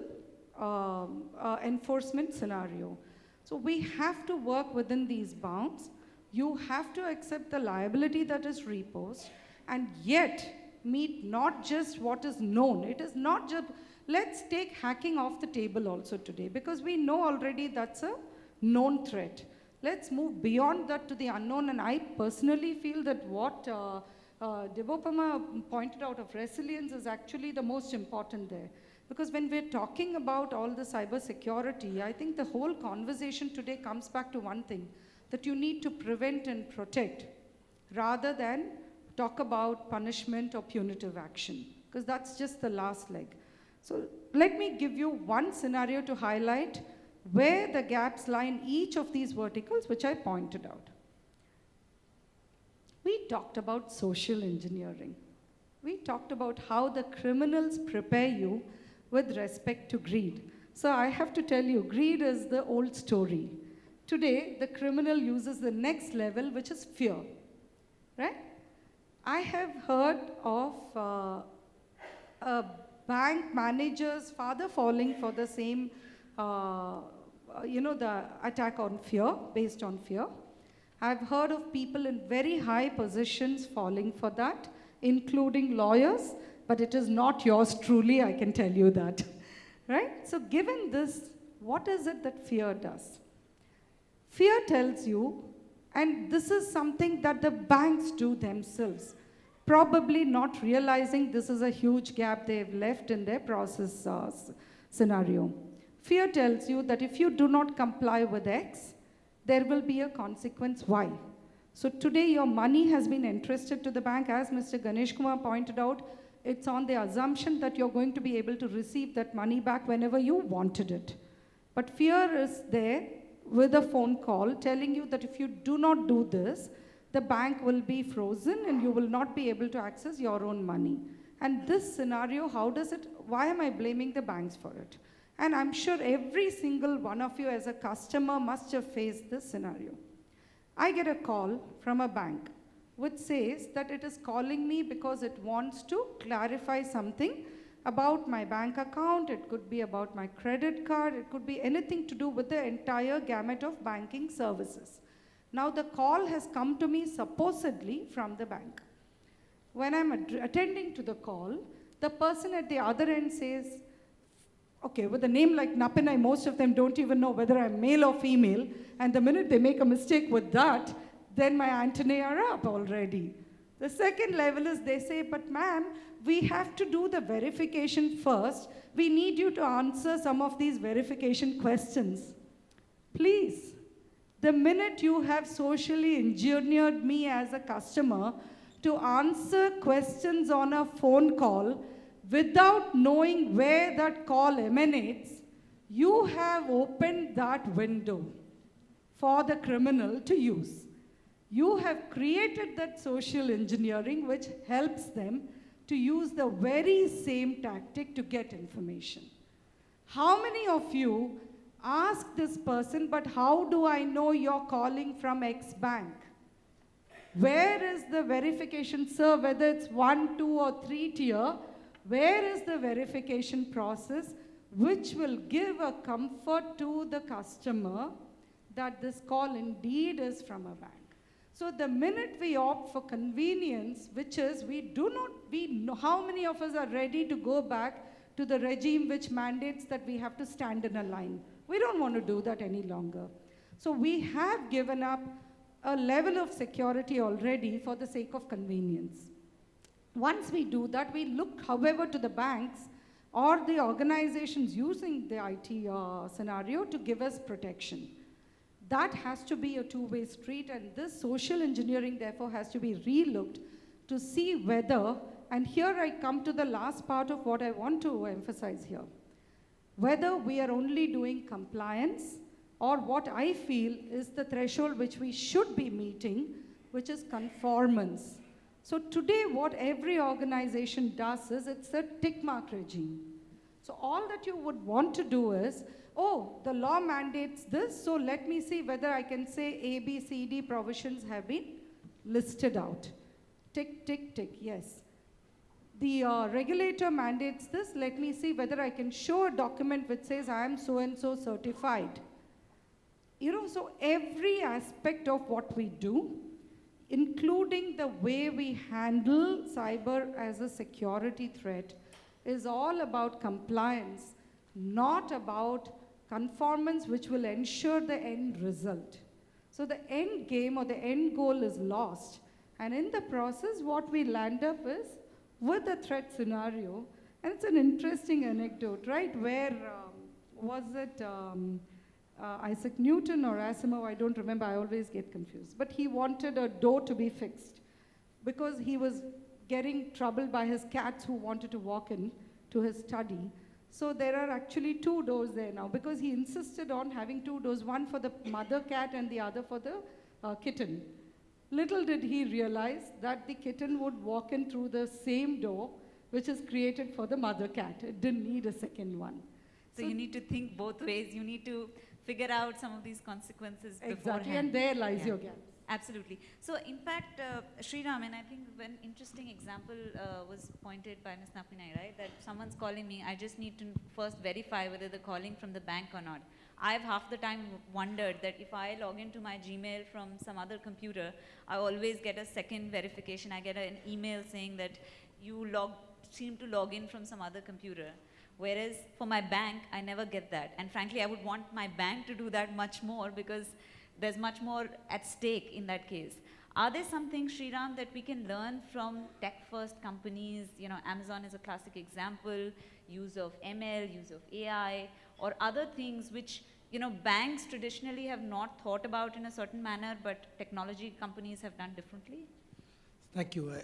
G: enforcement scenario. So we have to work within these bounds. You have to accept the liability that is reposed, and yet meet not just what is known. It is not just, let's take hacking off the table also today, because we know already that's a known threat. Let's move beyond that to the unknown, and I personally feel that what Debopama pointed out of resilience is actually the most important there. Because when we're talking about all the cybersecurity, I think the whole conversation today comes back to one thing, that you need to prevent and protect, rather than talk about punishment or punitive action, because that's just the last leg. So let me give you one scenario to highlight where the gaps lie in each of these verticals, which I pointed out. We talked about social engineering. We talked about how the criminals prepare you with respect to greed. So I have to tell you, greed is the old story. Today, the criminal uses the next level, which is fear, right? I have heard of a bank manager's father falling for the same, the attack on fear, based on fear. I've heard of people in very high positions falling for that, including lawyers, but it is not yours truly, I can tell you that, right? So given this, what is it that fear does? Fear tells you, and this is something that the banks do themselves, probably not realizing this is a huge gap they've left in their process scenario. Fear tells you that if you do not comply with X, there will be a consequence Y. So today your money has been entrusted to the bank, as Mr. Ganesh Kumar pointed out. It's on the assumption that you're going to be able to receive that money back whenever you wanted it. But fear is there with a phone call telling you that if you do not do this, the bank will be frozen and you will not be able to access your own money. And this scenario, why am I blaming the banks for it? And I'm sure every single one of you as a customer must have faced this scenario. I get a call from a bank which says that it is calling me because it wants to clarify something about my bank account, it could be about my credit card, it could be anything to do with the entire gamut of banking services. Now the call has come to me supposedly from the bank. When I'm attending to the call, the person at the other end says, okay, with a name like Nappinai, most of them don't even know whether I'm male or female, and the minute they make a mistake with that, then my antennae are up already. The second level is they say, but ma'am, we have to do the verification first. We need you to answer some of these verification questions. Please, the minute you have socially engineered me as a customer to answer questions on a phone call without knowing where that call emanates, you have opened that window for the criminal to use. You have created that social engineering which helps them to use the very same tactic to get information. How many of you ask this person, but how do I know you're calling from X bank? Where is the verification, sir, whether it's 1, 2, or 3 tier, where is the verification process which will give a comfort to the customer that this call indeed is from a bank? So the minute we opt for convenience, which is we know how many of us are ready to go back to the regime which mandates that we have to stand in a line. We don't want to do that any longer. So we have given up a level of security already for the sake of convenience. Once we do that, we look, however, to the banks or the organizations using the IT scenario to give us protection. That has to be a two-way street, and this social engineering, therefore, has to be relooked to see whether, and here I come to the last part of what I want to emphasize here, whether we are only doing compliance or what I feel is the threshold which we should be meeting, which is conformance. So today, what every organization does is it's a tick mark regime. So all that you would want to do is, oh, the law mandates this, so let me see whether I can say A, B, C, D provisions have been listed out. Tick, tick, tick, yes. The regulator mandates this, let me see whether I can show a document which says I am so-and-so certified. You know, so every aspect of what we do, including the way we handle cyber as a security threat, is all about compliance, not about conformance which will ensure the end result. So the end game or the end goal is lost. And in the process, what we land up is with a threat scenario, and it's an interesting anecdote, right? Where was it Isaac Newton or Asimov? I don't remember, I always get confused. But he wanted a door to be fixed because he was getting troubled by his cats who wanted to walk in to his study. So there are actually 2 doors there now because he insisted on having 2 doors, one for the mother cat and the other for the kitten. Little did he realize that the kitten would walk in through the same door which is created for the mother cat. It didn't need a second one.
A: So you need to think both ways. You need to figure out some of these consequences beforehand.
G: Exactly, and there lies your gap.
A: Absolutely. So in fact, Sriram, and I think one interesting example was pointed by Ms. Nappinai, right? That someone's calling me, I just need to first verify whether they're calling from the bank or not. I've half the time wondered that if I log into my Gmail from some other computer, I always get a second verification. I get an email saying that you seem to log in from some other computer. Whereas for my bank, I never get that. And frankly, I would want my bank to do that much more because there's much more at stake in that case. Are there some things, Sriram, that we can learn from tech-first companies? You know, Amazon is a classic example, use of ML, use of AI, or other things which, you know, banks traditionally have not thought about in a certain manner, but technology companies have done differently?
H: Thank you.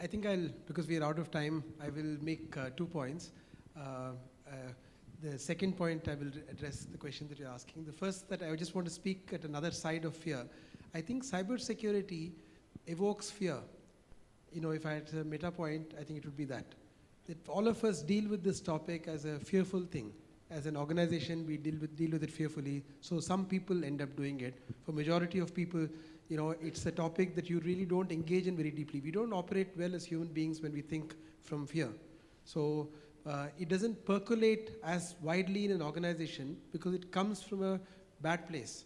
H: I think because we are out of time, I will make 2 points. The second point, I will address the question that you're asking. The first, that I just want to speak at another side of fear. I think cybersecurity evokes fear. You know, if I had a meta point, I think it would be that all of us deal with this topic as a fearful thing. As an organization, we deal with it fearfully. So some people end up doing it. For majority of people, you know, it's a topic that you really don't engage in very deeply. We don't operate well as human beings when we think from fear. So it doesn't percolate as widely in an organization because it comes from a bad place,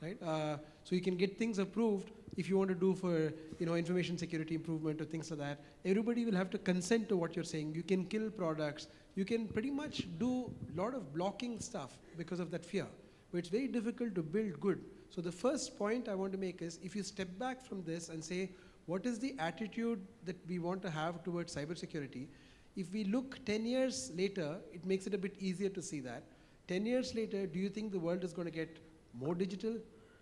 H: right? So you can get things approved if you want to do for information security improvement or things like that. Everybody will have to consent to what you're saying. You can kill products. You can pretty much do a lot of blocking stuff because of that fear. But it's very difficult to build good. So the first point I want to make is if you step back from this and say, what is the attitude that we want to have towards cybersecurity? If we look 10 years later, it makes it a bit easier to see that. 10 years later, do you think the world is going to get more digital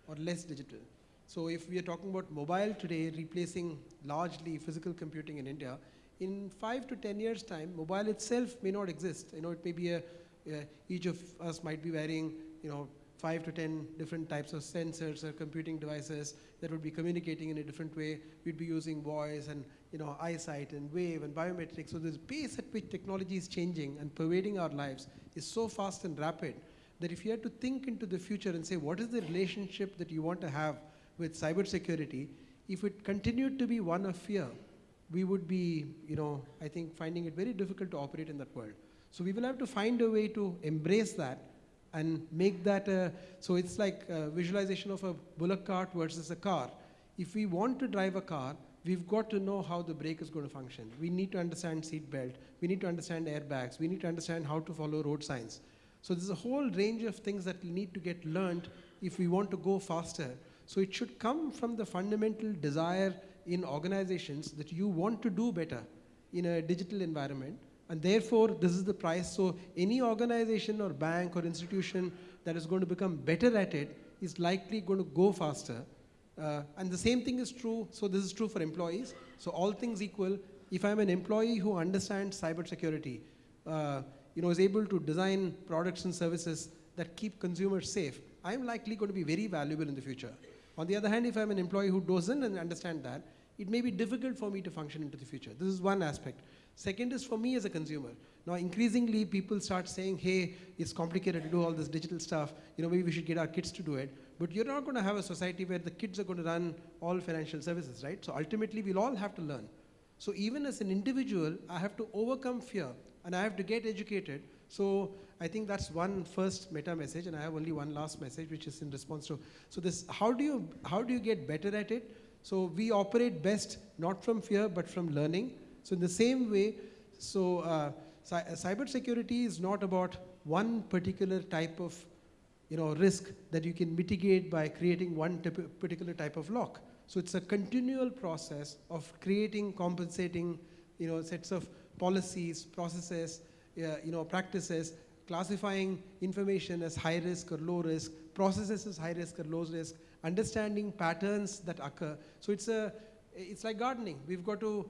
H: or less digital? So if we are talking about mobile today replacing largely physical computing in India, in 5 to 10 years time, mobile itself may not exist. It may be each of us might be wearing 5 to 10 different types of sensors or computing devices that would be communicating in a different way. We'd be using voice and eyesight and wave and biometrics. So this pace at which technology is changing and pervading our lives is so fast and rapid that if you had to think into the future and say, what is the relationship that you want to have with cybersecurity, if it continued to be one of fear, we would be, I think, finding it very difficult to operate in that world. So we will have to find a way to embrace that and make that so it's like a visualization of a bullock cart versus a car. If we want to drive a car, we've got to know how the brake is going to function. We need to understand seat belt. We need to understand airbags. We need to understand how to follow road signs. So there's a whole range of things that need to get learned if we want to go faster. So it should come from the fundamental desire in organizations that you want to do better in a digital environment. And therefore, this is the price. So any organization or bank or institution that is going to become better at it is likely going to go faster. And the same thing is true. So this is true for employees. So all things equal, if I'm an employee who understands cybersecurity, is able to design products and services that keep consumers safe, I'm likely going to be very valuable in the future. On the other hand, if I'm an employee who doesn't understand that, it may be difficult for me to function into the future. This is one aspect. Second is for me as a consumer. Now, increasingly, people start saying, hey, it's complicated to do all this digital stuff. Maybe we should get our kids to do it. But you're not going to have a society where the kids are going to run all financial services, right? So ultimately, we'll all have to learn. So even as an individual, I have to overcome fear, and I have to get educated. So I think that's one first meta message, and I have only one last message, which is in response to. So this, how do you get better at it? So we operate best not from fear, but from learning. So in the same way, cybersecurity is not about one particular type of risk that you can mitigate by creating one particular type of lock. So it's a continual process of creating, compensating, sets of policies, processes, practices, classifying information as high risk or low risk, processes as high risk or low risk, understanding patterns that occur. So it's like gardening. We've got to,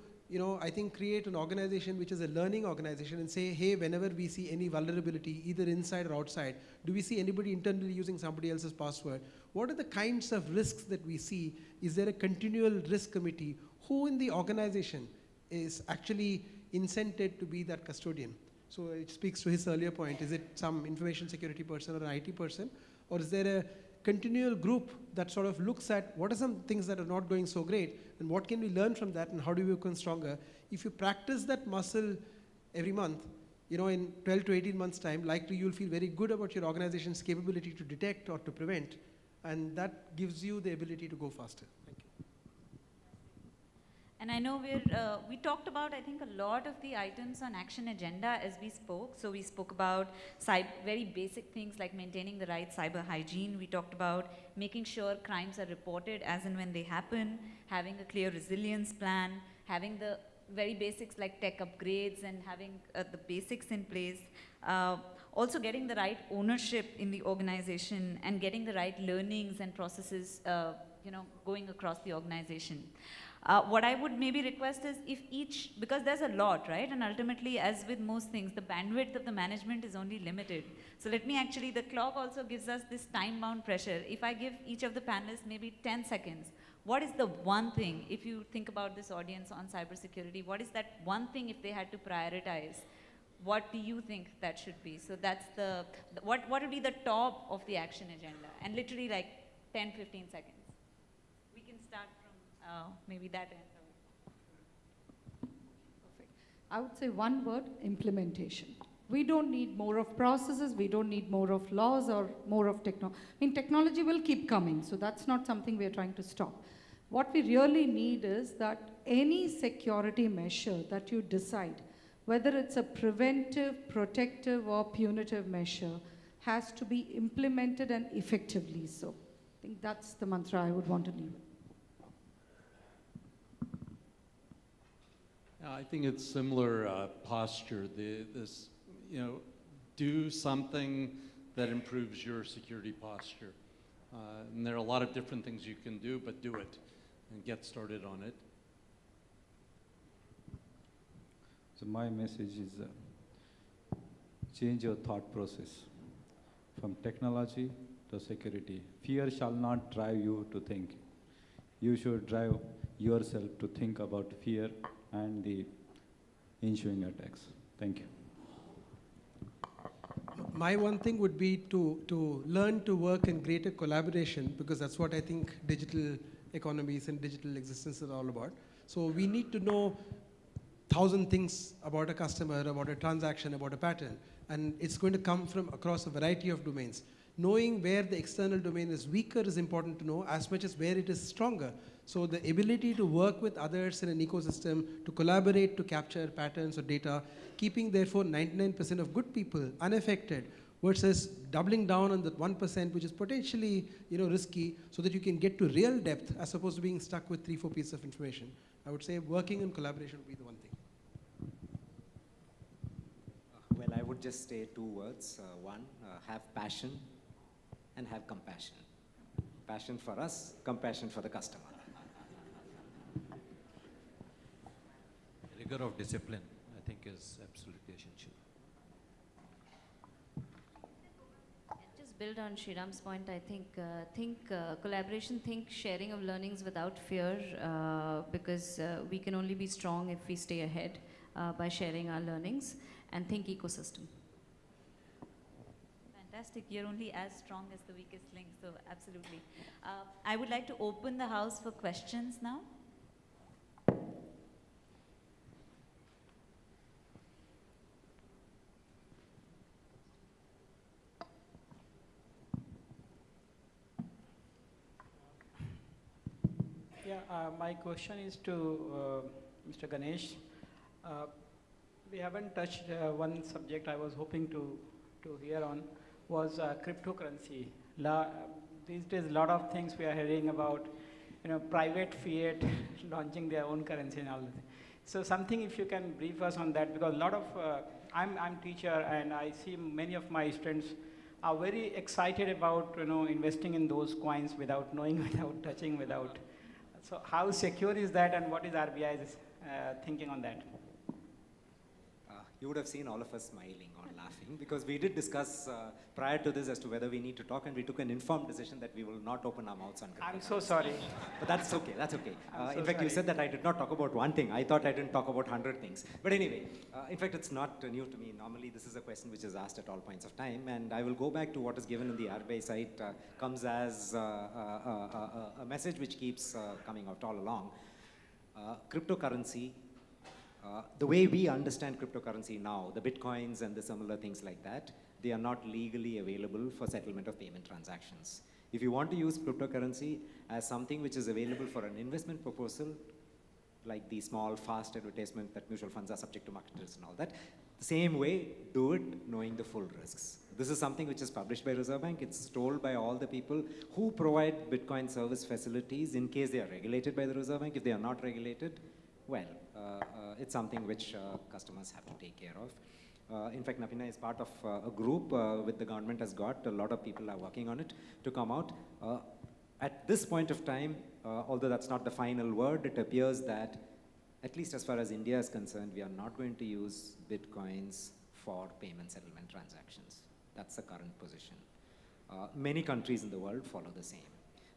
H: I think, create an organization which is a learning organization and say, hey, whenever we see any vulnerability, either inside or outside, do we see anybody internally using somebody else's password? What are the kinds of risks that we see? Is there a continual risk committee? Who in the organization is actually incented to be that custodian? So it speaks to his earlier point. Is it some information security person or an IT person? Or is there a continual group that sort of looks at what are some things that are not going so great and what can we learn from that and how do we become stronger? If you practice that muscle every month, in 12 to 18 months time, likely you'll feel very good about your organization's capability to detect or to prevent, and that gives you the ability to go faster. Thank you.
A: And I know we talked about, I think, a lot of the items on action agenda as we spoke. So we spoke about very basic things like maintaining the right cyber hygiene. We talked about making sure crimes are reported as and when they happen, having a clear resilience plan, having the very basics like tech upgrades and having the basics in place. Also getting the right ownership in the organization and getting the right learnings and processes going across the organization. What I would maybe request is because there's a lot, right? And ultimately, as with most things, the bandwidth of the management is only limited. So let me the clock also gives us this time-bound pressure. If I give each of the panelists maybe 10 seconds, what is the one thing, if you think about this audience on cybersecurity, what is that one thing if they had to prioritize? What do you think that should be? So that's what would be the top of the action agenda? And literally like 10, 15 seconds. We can start from maybe that end.
G: Perfect. I would say one word, implementation. We don't need more of processes, we don't need more of laws or more of technology. I mean, technology will keep coming, so that's not something we're trying to stop. What we really need is that any security measure that you decide, whether it's a preventive, protective, or punitive measure, has to be implemented and effectively so. I think that's the mantra I would want to leave.
C: I think it's similar posture. Do something that improves your security posture. And there are a lot of different things you can do, but do it and get started on it.
F: So my message is change your thought process from technology to security. Fear shall not drive you to think. You should drive yourself to think about fear and the ensuing attacks. Thank you.
H: My one thing would be to learn to work in greater collaboration, because that's what I think digital economies and digital existence is all about. So we need to know 1,000 things about a customer, about a transaction, about a pattern, and it's going to come from across a variety of domains. Knowing where the external domain is weaker is important to know as much as where it is stronger. So the ability to work with others in an ecosystem, to collaborate to capture patterns or data, keeping therefore 99% of good people unaffected versus doubling down on that 1% which is potentially risky, so that you can get to real depth as opposed to being stuck with 3-4 pieces of information. I would say working in collaboration would be the one thing.
D: Well, I would just say 2 words. One, have passion and have compassion. Passion for us, compassion for the customer.
B: Rigor of discipline, I think, is absolutely essential.
E: Just build on Shriram's point. I think collaboration, think sharing of learnings without fear, because we can only be strong if we stay ahead by sharing our learnings, and think ecosystem.
A: Fantastic. You're only as strong as the weakest link, so absolutely. I would like to open the house for questions now.
I: Yeah, my question is to Mr. Ganesh. We haven't touched one subject I was hoping to hear on, was cryptocurrency. These days, a lot of things we are hearing about, private fiat launching their own currency and all that. So something, if you can brief us on that, because a lot of, I'm teacher, and I see many of my students are very excited about, investing in those coins without knowing, without touching, without. So how secure is that, and what is RBI's thinking on that?
D: You would have seen all of us smiling or laughing, because we did discuss prior to this as to whether we need to talk, and we took an informed decision that we will not open our mouths on cryptocurrency.
I: I'm so sorry.
D: But that's okay, that's okay.
I: So
D: in fact, you
I: sorry.
D: said that I did not talk about one thing. I thought I didn't talk about 100 things. But anyway, in fact, it's not new to me. Normally, this is a question which is asked at all points of time, and I will go back to what is given in the RBI site, comes as a message which keeps coming out all along. Cryptocurrency, the way we understand cryptocurrency now, the bitcoins and the similar things like that, they are not legally available for settlement of payment transactions. If you want to use cryptocurrency as something which is available for an investment proposal, like the small, fast advertisement that mutual funds are subject to market risks and all that, the same way, do it knowing the full risks. This is something which is published by Reserve Bank. It's told by all the people who provide Bitcoin service facilities in case they are regulated by the Reserve Bank. If they are not regulated, well, it's something which customers have to take care of. In fact, Nappinai is part of a group with the government has got. A lot of people are working on it to come out. At this point of time, although that's not the final word, it appears that, at least as far as India is concerned, we are not going to use Bitcoins for payment settlement transactions. That's the current position. Many countries in the world follow the same.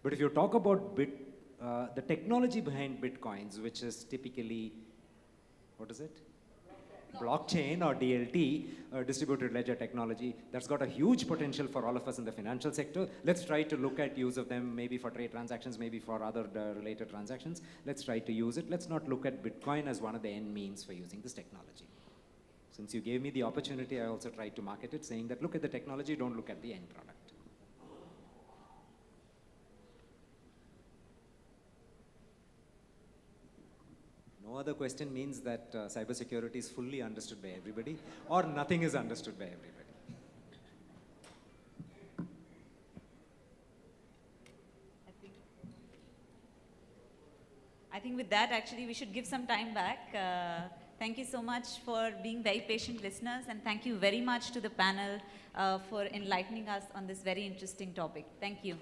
D: But if you talk about the technology behind Bitcoins, which is typically, what is it? blockchain or DLT, distributed ledger technology, that's got a huge potential for all of us in the financial sector. Let's try to look at use of them, maybe for trade transactions, maybe for other related transactions. Let's try to use it. Let's not look at Bitcoin as one of the end means for using this technology. Since you gave me the opportunity, I also tried to market it, saying that look at the technology, don't look at the end product. No other question means that cybersecurity is fully understood by everybody, or nothing is understood by everybody.
A: I think with that, actually, we should give some time back. Thank you so much for being very patient listeners, and thank you very much to the panel for enlightening us on this very interesting topic. Thank you.